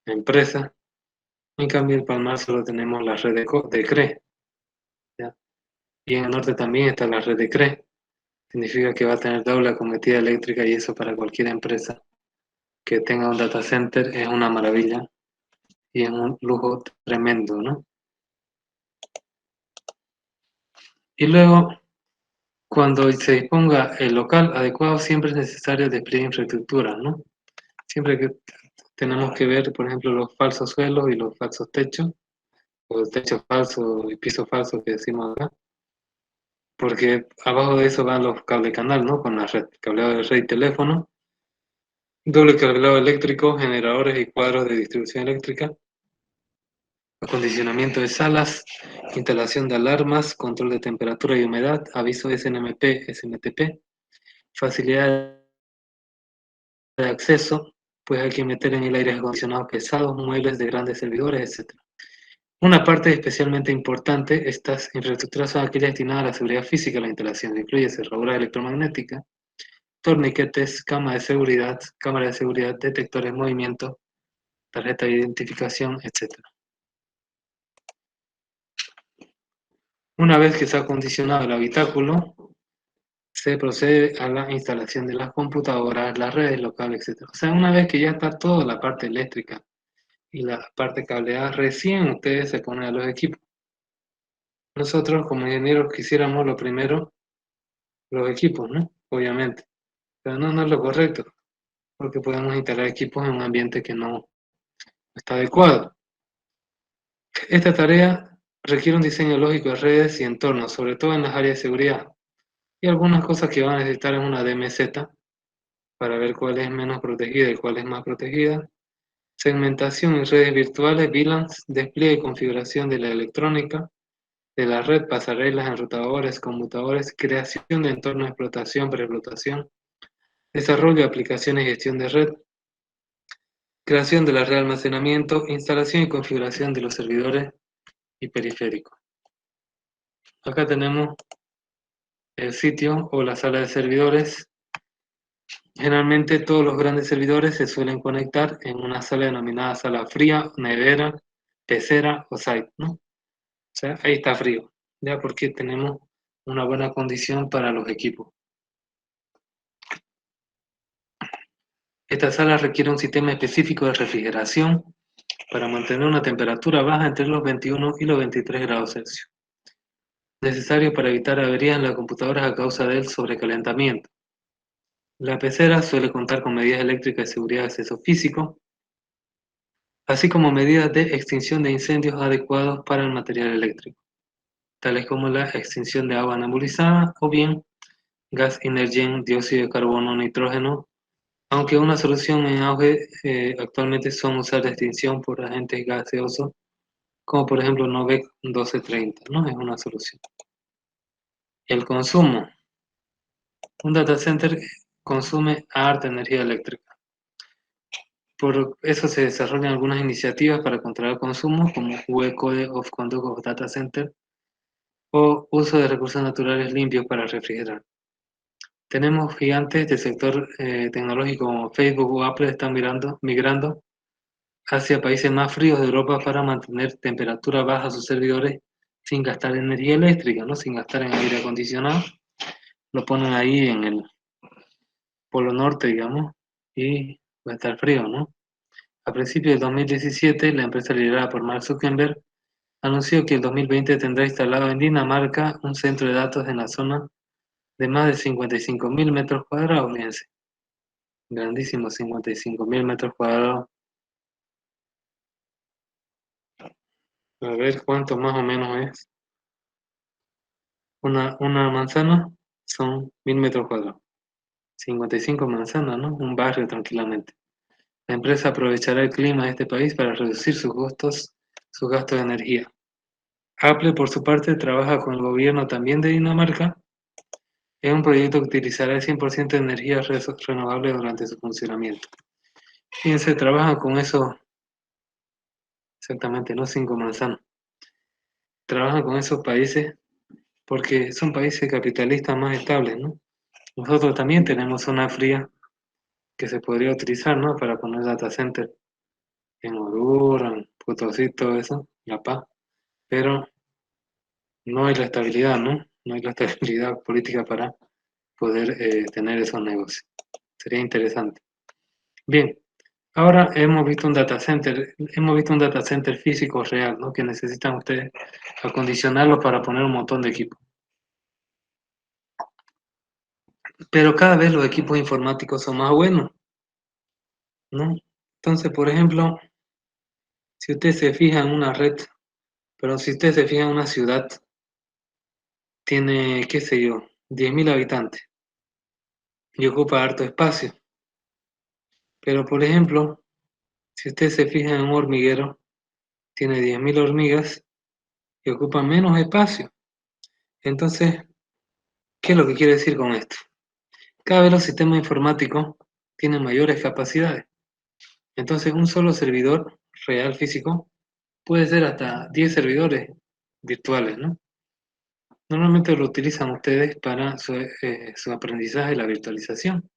a empresas. En cambio, en Palmar solo tenemos la red de CRE, ¿ya? Y en el norte también está la red de CRE. Significa que va a tener doble acometida eléctrica y eso para cualquier empresa que tenga un data center es una maravilla y es un lujo tremendo, ¿no? Y luego, cuando se disponga el local adecuado, siempre es necesario despliegue de infraestructura, ¿no? Siempre que tenemos que ver, por ejemplo, los falsos suelos y los falsos techos, o el techo falso y piso falso que decimos acá, porque abajo de eso van los cable canal, ¿no? Con la red, cableado de red y teléfono, doble cableado eléctrico, generadores y cuadros de distribución eléctrica, acondicionamiento de salas, instalación de alarmas, control de temperatura y humedad, aviso SNMP, SMTP, facilidad de acceso, pues hay que meter en el aire acondicionado pesados, muebles de grandes servidores, etc. Una parte especialmente importante, estas infraestructuras son aquellas destinadas a la seguridad física de la instalación, incluye cerradura electromagnética, torniquetes, cámara de seguridad, detectores de movimiento, tarjeta de identificación, etc. Una vez que se ha acondicionado el habitáculo, se procede a la instalación de las computadoras, las redes locales, etc. O sea, una vez que ya está toda la parte eléctrica y la parte cableada, recién ustedes se ponen a los equipos. Nosotros como ingenieros quisiéramos lo primero, los equipos, ¿no? Obviamente. Pero no, no es lo correcto, porque podemos instalar equipos en un ambiente que no está adecuado. Esta tarea requiere un diseño lógico de redes y entornos, sobre todo en las áreas de seguridad. Y algunas cosas que van a necesitar es una DMZ para ver cuál es menos protegida y cuál es más protegida. Segmentación en redes virtuales, VLANs, despliegue y configuración de la electrónica, de la red, pasarelas, enrutadores, conmutadores, creación de entornos de explotación, preexplotación, desarrollo de aplicaciones y gestión de red, creación de la red de almacenamiento, instalación y configuración de los servidores y periféricos. Acá tenemos el sitio o la sala de servidores. Generalmente todos los grandes servidores se suelen conectar en una sala denominada sala fría, nevera, pecera o site, ¿no? O sea, ahí está frío, ya porque tenemos una buena condición para los equipos. Esta sala requiere un sistema específico de refrigeración para mantener una temperatura baja entre los 21 y los 23 grados Celsius, necesario para evitar averías en las computadoras a causa del sobrecalentamiento. La pecera suele contar con medidas eléctricas de seguridad de acceso físico, así como medidas de extinción de incendios adecuados para el material eléctrico, tales como la extinción de agua nebulizada o bien gas inergen, dióxido de carbono, nitrógeno, aunque una solución en auge actualmente son usar la extinción por agentes gaseosos, como por ejemplo Novec 1230, ¿no? Es una solución. El consumo. Un data center consume harta energía eléctrica. Por eso se desarrollan algunas iniciativas para controlar el consumo, como UE Code of Conduct of Data Center, o uso de recursos naturales limpios para refrigerar. Tenemos gigantes del sector tecnológico como Facebook o Apple están migrando hacia países más fríos de Europa para mantener temperatura baja a sus servidores sin gastar energía eléctrica, ¿no? Sin gastar en aire acondicionado. Lo ponen ahí en el polo norte, digamos, y va a estar frío, ¿no? A principios del 2017, la empresa liderada por Mark Zuckerberg anunció que el 2020 tendrá instalado en Dinamarca un centro de datos en la zona de más de 55.000 metros cuadrados, fíjense. Grandísimo, 55.000 metros cuadrados. A ver cuánto más o menos es. Una manzana son 1.000 metros cuadrados. 55 manzanas, ¿no? Un barrio tranquilamente. La empresa aprovechará el clima de este país para reducir sus gastos de energía. Apple, por su parte, trabaja con el gobierno también de Dinamarca en un proyecto que utilizará el 100% de energías renovables durante su funcionamiento. Fíjense, trabajan con eso exactamente, no 5 manzanas. Trabajan con esos países porque son países capitalistas más estables, ¿no? Nosotros también tenemos zona fría que se podría utilizar, ¿no? Para poner data center en Oruro, en Potosí, todo eso, La Paz, pero no hay la estabilidad, ¿no? No hay la estabilidad política para poder tener esos negocios. Sería interesante. Bien, ahora hemos visto un data center físico real, ¿no? Que necesitan ustedes acondicionarlo para poner un montón de equipos. Pero cada vez los equipos informáticos son más buenos, ¿no? Entonces, por ejemplo, si usted se fija en una red, pero si usted se fija en una ciudad, tiene, qué sé yo, 10.000 habitantes y ocupa harto espacio. Pero, por ejemplo, si usted se fija en un hormiguero, tiene 10.000 hormigas y ocupa menos espacio. Entonces, ¿qué es lo que quiere decir con esto? Cada vez los sistemas informáticos tienen mayores capacidades. Entonces, un solo servidor real físico puede ser hasta 10 servidores virtuales, ¿no? Normalmente lo utilizan ustedes para su aprendizaje, la virtualización,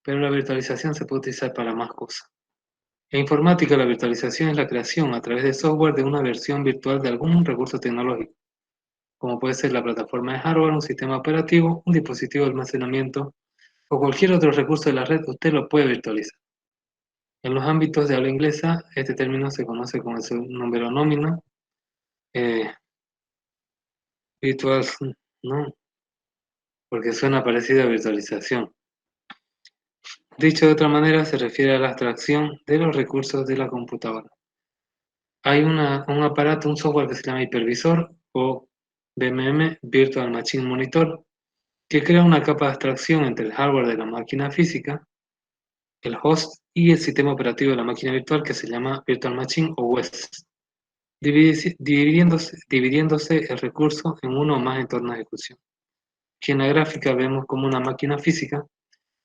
pero la virtualización se puede utilizar para más cosas. En informática, la virtualización es la creación a través de software de una versión virtual de algún recurso tecnológico, como puede ser la plataforma de hardware, un sistema operativo, un dispositivo de almacenamiento o cualquier otro recurso de la red, usted lo puede virtualizar. En los ámbitos de habla inglesa, este término se conoce como el número nómino, eh, virtual, ¿no? Porque suena parecido a virtualización. Dicho de otra manera, se refiere a la abstracción de los recursos de la computadora. Hay un aparato, un software que se llama hipervisor o VMM, Virtual Machine Monitor, que crea una capa de abstracción entre el hardware de la máquina física, el host y el sistema operativo de la máquina virtual que se llama Virtual Machine o WES, dividiéndose el recurso en uno o más entornos de ejecución. Aquí en la gráfica vemos como una máquina física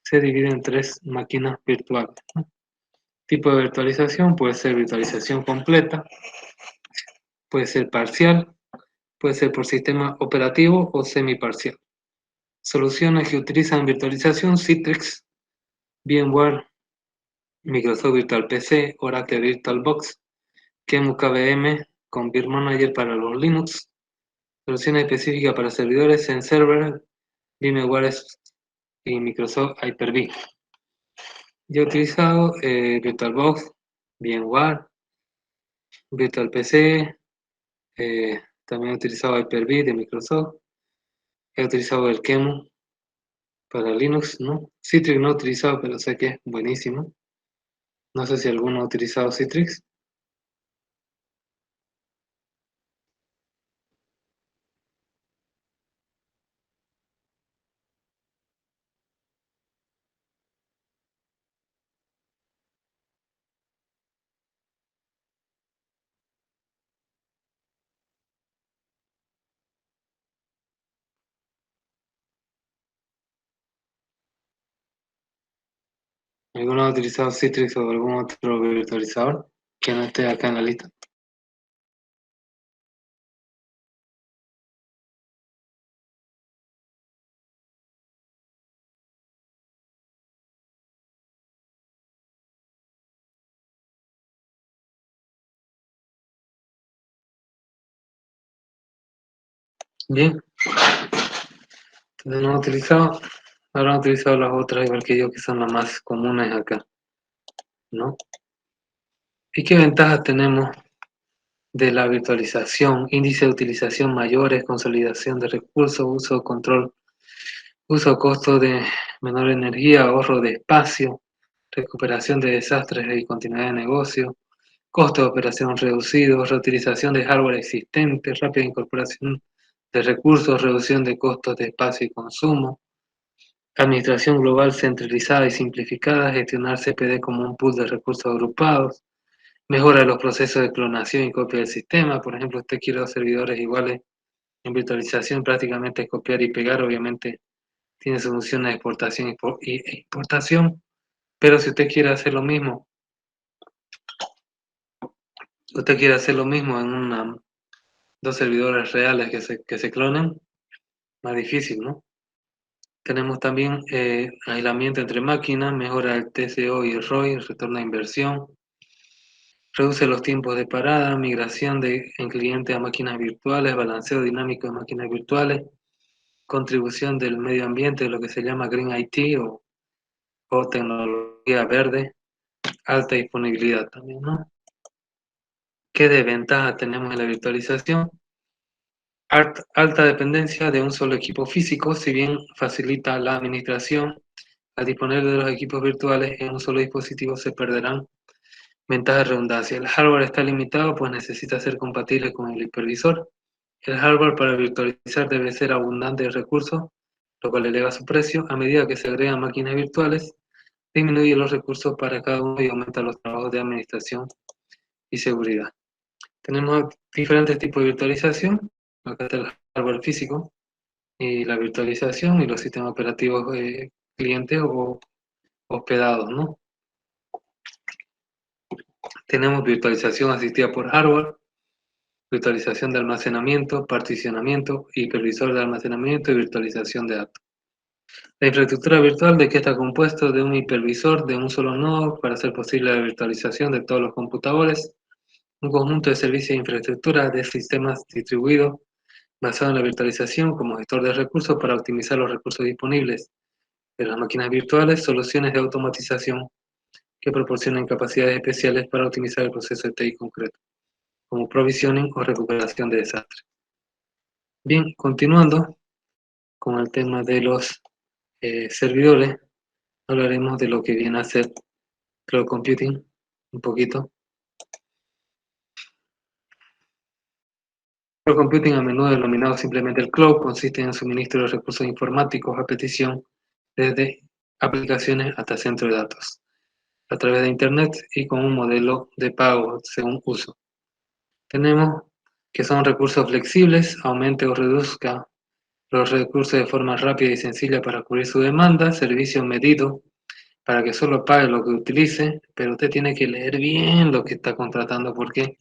se divide en 3 máquinas virtuales, ¿no? Tipo de virtualización puede ser virtualización completa, puede ser parcial, puede ser por sistema operativo o semiparcial. Soluciones que utilizan virtualización: Citrix, VMware, Microsoft Virtual PC, Oracle VirtualBox, QEMU KVM con VManager para los Linux, soluciones específicas para servidores en server, VMware y Microsoft Hyper-V. Yo he utilizado VirtualBox, VMware, Virtual PC, también he utilizado Hyper-V de Microsoft, he utilizado el QEMU para Linux, ¿no? Citrix no he utilizado, pero sé que es buenísimo. No sé si alguno ha utilizado Citrix. ¿Alguno ha utilizado Citrix o algún otro virtualizador que no esté acá en la lista? Bien, entonces no han utilizado, habrán utilizado las otras igual que yo, que son las más comunes acá, ¿no? ¿Y qué ventajas tenemos de la virtualización? Índice de utilización mayores, consolidación de recursos, uso, control, uso, costo de menor energía, ahorro de espacio, recuperación de desastres y continuidad de negocio, costo de operación reducido, reutilización de hardware existente, rápida incorporación de recursos, reducción de costos de espacio y consumo, administración global centralizada y simplificada, gestionar CPD como un pool de recursos agrupados, Mejora los procesos de clonación y copia del sistema. Por ejemplo, usted quiere dos servidores iguales en virtualización, prácticamente es copiar y pegar. Obviamente tiene su función de exportación e importación. Pero si usted quiere hacer lo mismo, en dos servidores reales que se clonen, más difícil, ¿no? Tenemos también aislamiento entre máquinas, mejora el TCO y el ROI, el retorno de inversión, reduce los tiempos de parada, migración en clientes a máquinas virtuales, balanceo dinámico de máquinas virtuales, contribución del medio ambiente, lo que se llama Green IT o tecnología verde, alta disponibilidad también, ¿no? ¿Qué desventajas tenemos en la virtualización? Alta dependencia de un solo equipo físico, si bien facilita la administración, al disponer de los equipos virtuales en un solo dispositivo se perderán ventajas de redundancia. El hardware está limitado, pues necesita ser compatible con el hipervisor. El hardware para virtualizar debe ser abundante de recursos, lo cual eleva su precio. A medida que se agregan máquinas virtuales, disminuye los recursos para cada uno y aumenta los trabajos de administración y seguridad. Tenemos diferentes tipos de virtualización. Acá está el hardware físico y la virtualización y los sistemas operativos clientes o hospedados, ¿no? Tenemos virtualización asistida por hardware, virtualización de almacenamiento, particionamiento, hipervisor de almacenamiento y virtualización de datos. La infraestructura virtual de que está compuesto de un hipervisor de un solo nodo para hacer posible la virtualización de todos los computadores, un conjunto de servicios de infraestructura de sistemas distribuidos basado en la virtualización como gestor de recursos para optimizar los recursos disponibles de las máquinas virtuales, soluciones de automatización que proporcionan capacidades especiales para optimizar el proceso de TI concreto, como provisioning o recuperación de desastres. Bien, continuando con el tema de los servidores, hablaremos de lo que viene a ser cloud computing un poquito. Cloud computing, a menudo denominado simplemente el cloud, consiste en el suministro de recursos informáticos a petición desde aplicaciones hasta centros de datos, a través de Internet y con un modelo de pago según uso. Tenemos que son recursos flexibles, aumente o reduzca los recursos de forma rápida y sencilla para cubrir su demanda, servicio medido para que solo pague lo que utilice, pero usted tiene que leer bien lo que está contratando porque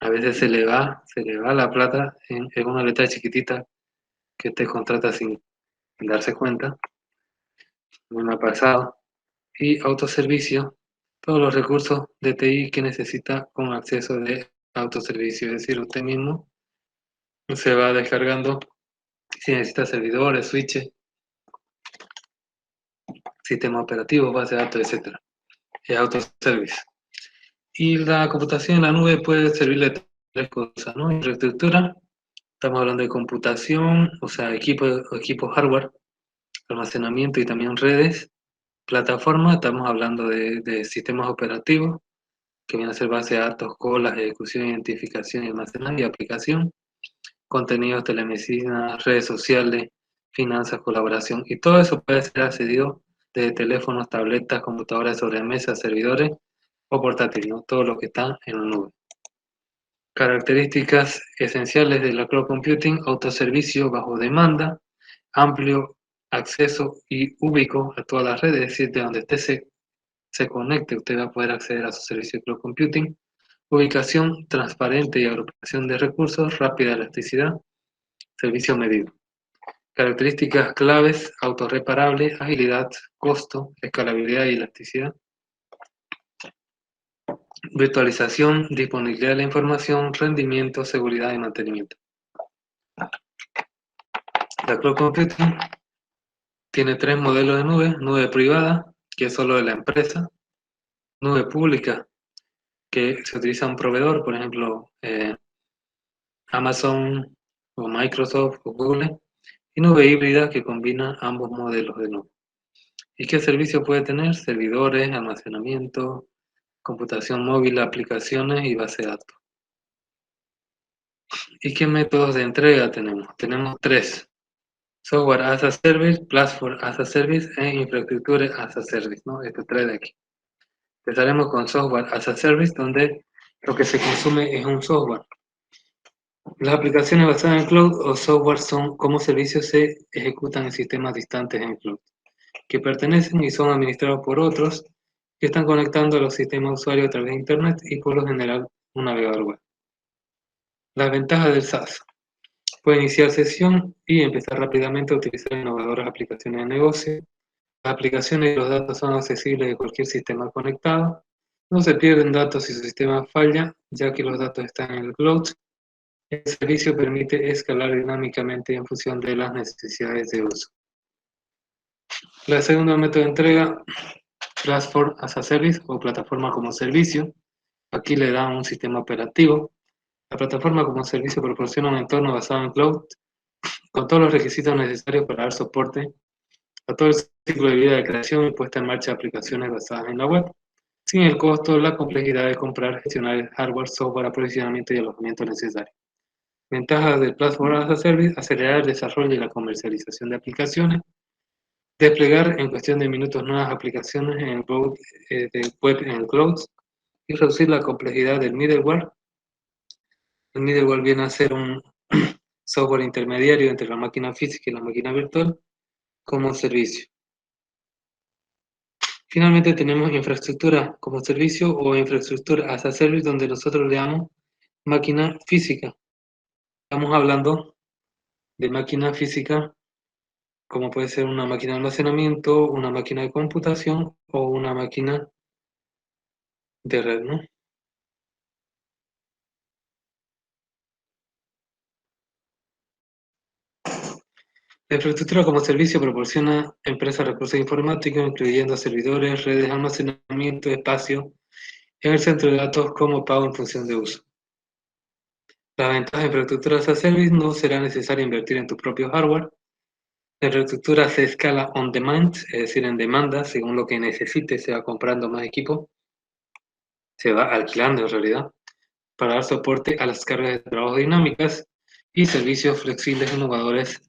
a veces se le va la plata en una letra chiquitita que usted contrata sin darse cuenta. No me ha pasado. Y autoservicio, todos los recursos de TI que necesita con acceso de autoservicio, es decir, usted mismo se va descargando si necesita servidores, switches, sistema operativo, base de datos, etc. Es autoservice. Y la computación en la nube puede servirle tres cosas, ¿no? Infraestructura, estamos hablando de computación, o sea, equipo hardware, almacenamiento y también redes. Plataforma, estamos hablando de sistemas operativos, que vienen a ser base de datos, colas, ejecución, identificación y almacenaje y aplicación. Contenidos, telemedicina, redes sociales, finanzas, colaboración. Y todo eso puede ser accedido desde teléfonos, tabletas, computadoras de sobremesa, servidores o portátiles, ¿no? Todo lo que está en la nube. Características esenciales de la cloud computing: autoservicio bajo demanda, amplio acceso y ubico a todas las redes, es decir, de donde usted se conecte, usted va a poder acceder a su servicio de cloud computing. Ubicación transparente y agrupación de recursos, rápida elasticidad, servicio medido. Características claves: autorreparable, agilidad, costo, escalabilidad y elasticidad. Virtualización, disponibilidad de la información, rendimiento, seguridad y mantenimiento. La cloud computing tiene tres modelos de nube: nube privada, que es solo de la empresa; nube pública, que se utiliza un proveedor, por ejemplo, Amazon o Microsoft o Google; y nube híbrida, que combina ambos modelos de nube. ¿Y qué servicio puede tener? Servidores, almacenamiento, computación móvil, aplicaciones y base de datos. ¿Y qué métodos de entrega tenemos? Tenemos tres: Software as a Service, Platform as a Service e Infraestructure as a Service, ¿no? Estos tres de aquí. Empezaremos con Software as a Service, donde lo que se consume es un software. Las aplicaciones basadas en cloud o software son como servicios se ejecutan en sistemas distantes en cloud, que pertenecen y son administrados por otros que están conectando a los sistemas usuarios a través de Internet y por lo general un navegador web. Las ventajas del SaaS. Puede iniciar sesión y empezar rápidamente a utilizar innovadoras aplicaciones de negocio. Las aplicaciones y los datos son accesibles de cualquier sistema conectado. No se pierden datos si su sistema falla, ya que los datos están en el cloud. El servicio permite escalar dinámicamente en función de las necesidades de uso. La segunda método de entrega, Platform as a Service o plataforma como servicio. Aquí le da un sistema operativo. La plataforma como servicio proporciona un entorno basado en cloud con todos los requisitos necesarios para dar soporte a todo el ciclo de vida de creación y puesta en marcha de aplicaciones basadas en la web, sin el costo o la complejidad de comprar, gestionar el hardware, software, aprovisionamiento y alojamiento necesario. Ventajas del Platform as a Service: acelerar el desarrollo y la comercialización de aplicaciones, desplegar en cuestión de minutos nuevas aplicaciones en el web en el cloud y reducir la complejidad del middleware. El middleware viene a ser un software intermediario entre la máquina física y la máquina virtual como servicio. Finalmente tenemos infraestructura como servicio o infraestructura as a service, donde nosotros le damos máquina física. Estamos hablando de máquina física como puede ser una máquina de almacenamiento, una máquina de computación o una máquina de red, ¿no? La infraestructura como servicio proporciona empresas recursos informáticos, incluyendo servidores, redes de almacenamiento, espacio en el centro de datos como pago en función de uso. La ventaja de infraestructura as a service: no será necesario invertir en tu propio hardware. La infraestructura se escala on demand, es decir, en demanda, según lo que necesite, se va comprando más equipo, se va alquilando en realidad, para dar soporte a las cargas de trabajo dinámicas y servicios flexibles innovadores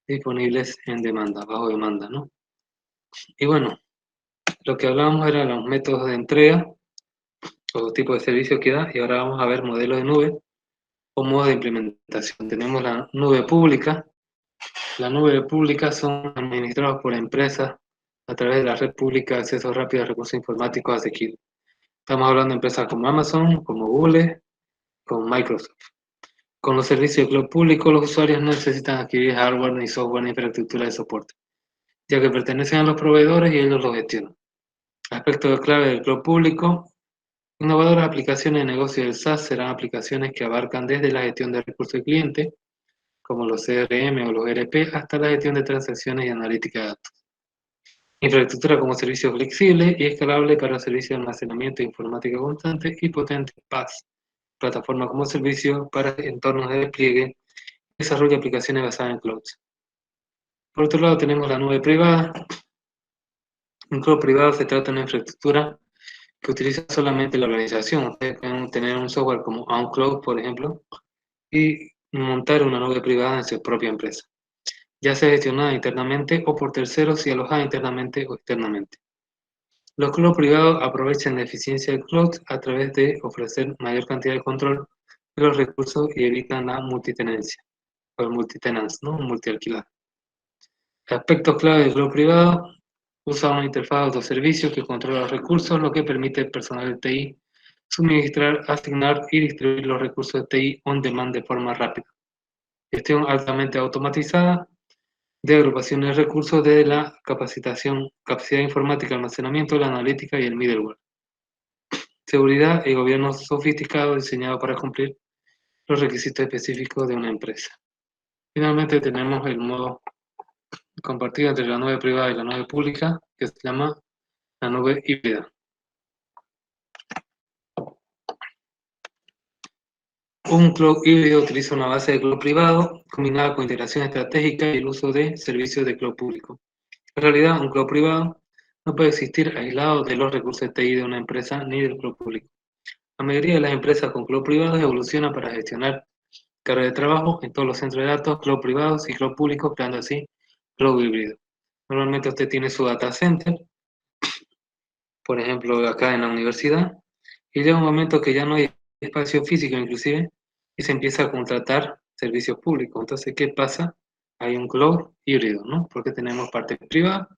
disponibles en demanda, bajo demanda, ¿no? Y bueno, lo que hablábamos eran los métodos de entrega o los tipos de servicios que da, y ahora vamos a ver modelos de nube o modos de implementación. Tenemos la nube pública. La nube pública son administrados por empresas a través de la red pública de acceso rápido a recursos informáticos asequibles. Estamos hablando de empresas como Amazon, como Google, como Microsoft. Con los servicios de cloud público, los usuarios no necesitan adquirir hardware, ni software, ni infraestructura de soporte, ya que pertenecen a los proveedores y ellos los gestionan. Aspectos clave del cloud público: innovadoras aplicaciones de negocio del SaaS serán aplicaciones que abarcan desde la gestión de recursos de cliente, como los CRM o los ERP, hasta la gestión de transacciones y analítica de datos. Infraestructura como servicio flexible y escalable para servicios de almacenamiento de informática constante y potente, PaaS, plataforma como servicio para entornos de despliegue, desarrollo de aplicaciones basadas en clouds. Por otro lado tenemos la nube privada. Un cloud privado se trata de una infraestructura que utiliza solamente la organización. Ustedes pueden tener un software como OnCloud, por ejemplo, y montar una nube privada en su propia empresa, ya sea gestionada internamente o por terceros y alojada internamente o externamente. Los cloud privados aprovechan la eficiencia del cloud a través de ofrecer mayor cantidad de control de los recursos y evitan la multitenencia, o el multitenance, ¿no? Multialquilar. Aspectos clave del cloud privado: usa una interfaz de autoservicio que controla los recursos, lo que permite al personal de TI suministrar, asignar y distribuir los recursos de TI on demand de forma rápida. Gestión altamente automatizada de agrupaciones de recursos desde la capacidad informática, almacenamiento, la analítica y el middleware. Seguridad y gobierno sofisticado diseñado para cumplir los requisitos específicos de una empresa. Finalmente tenemos el modo compartido entre la nube privada y la nube pública, que se llama la nube híbrida. Un cloud híbrido utiliza una base de cloud privado combinada con integración estratégica y el uso de servicios de cloud público. En realidad, un cloud privado no puede existir aislado de los recursos TI de una empresa ni del cloud público. La mayoría de las empresas con cloud privados evolucionan para gestionar carga de trabajo en todos los centros de datos, cloud privados y cloud públicos, creando así cloud híbrido. Normalmente usted tiene su data center por ejemplo, acá en la universidad, y llega un momento que ya no hay espacio físico inclusive, y se empieza a contratar servicios públicos. Entonces, ¿qué pasa? Hay un cloud híbrido, ¿no? Porque tenemos parte privada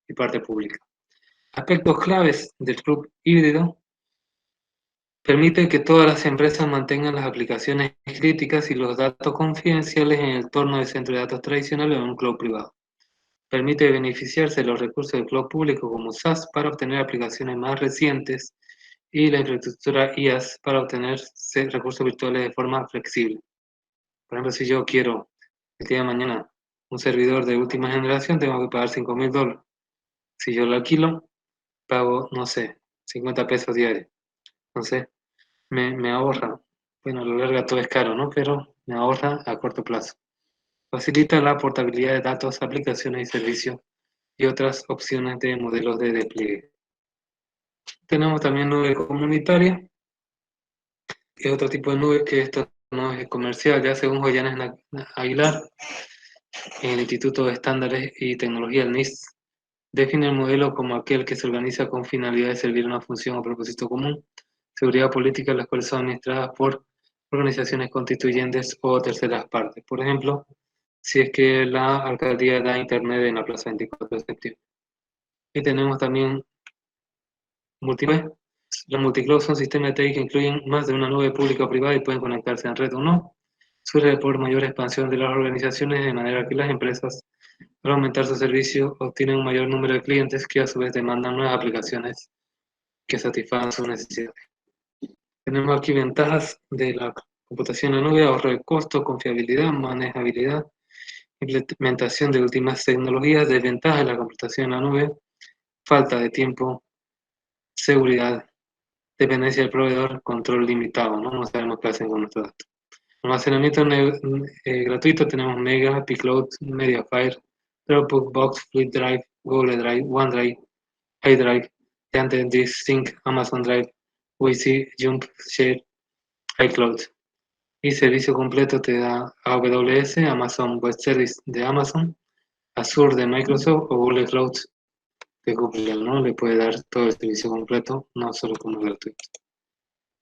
y parte pública. Aspectos claves del cloud híbrido: permite que todas las empresas mantengan las aplicaciones críticas y los datos confidenciales en el entorno de centro de datos tradicional o en un cloud privado. Permite beneficiarse de los recursos del cloud público como SaaS para obtener aplicaciones más recientes y la infraestructura IaaS para obtener recursos virtuales de forma flexible. Por ejemplo, si yo quiero el día de mañana un servidor de última generación, tengo que pagar $5,000. Si yo lo alquilo, pago, no sé, 50 pesos diarios. Entonces, me ahorra. Bueno, a lo largo todo es caro, ¿no? Pero me ahorra a corto plazo. Facilita la portabilidad de datos, aplicaciones y servicios y otras opciones de modelos de despliegue. Tenemos también nube comunitaria, que es otro tipo de nube, que esto no es comercial. Ya según Joyanes Aguilar, en el Instituto de Estándares y Tecnología, el NIST, define el modelo como aquel que se organiza con finalidad de servir una función o propósito común, seguridad política, las cuales son administradas por organizaciones constituyentes o terceras partes. Por ejemplo, si es que la alcaldía da internet en la Plaza 24 de septiembre. Y tenemos también multiweb. Los multicloud son sistemas de TI que incluyen más de una nube pública o privada y pueden conectarse en red o no. Surge por mayor expansión de las organizaciones, de manera que las empresas, al aumentar su servicio, obtienen un mayor número de clientes que a su vez demandan nuevas aplicaciones que satisfagan sus necesidades. Tenemos aquí ventajas de la computación en la nube: ahorro de costo, confiabilidad, manejabilidad, implementación de últimas tecnologías. Desventajas de la computación en la nube: falta de tiempo, seguridad, dependencia del proveedor, control limitado, ¿no? No sabemos qué hacen con nuestros datos. Almacenamiento gratuito: tenemos Mega, Pcloud, Mediafire, Dropbox, Box, Flip Drive, Google Drive, OneDrive, iDrive, Yandex, Sync, Amazon Drive, Wisi, Jump, Share, iCloud. Y servicio completo te da AWS, Amazon Web Service de Amazon, Azure de Microsoft o Google Cloud de Google, ¿no? Le puede dar todo el servicio completo, no solo como gratuito.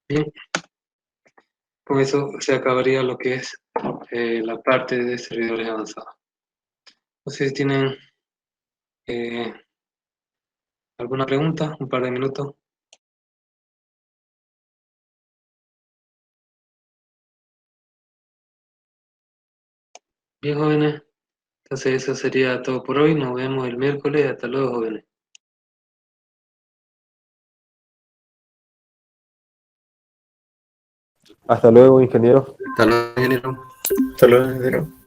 Bien, con eso se acabaría lo que es la parte de servidores avanzados. No sé si tienen eh, alguna pregunta, un par de minutos. Bien, jóvenes, entonces eso sería todo por hoy. Nos vemos el miércoles. Hasta luego, jóvenes. Hasta luego, ingeniero. Hasta luego, ingeniero. Hasta luego, ingeniero.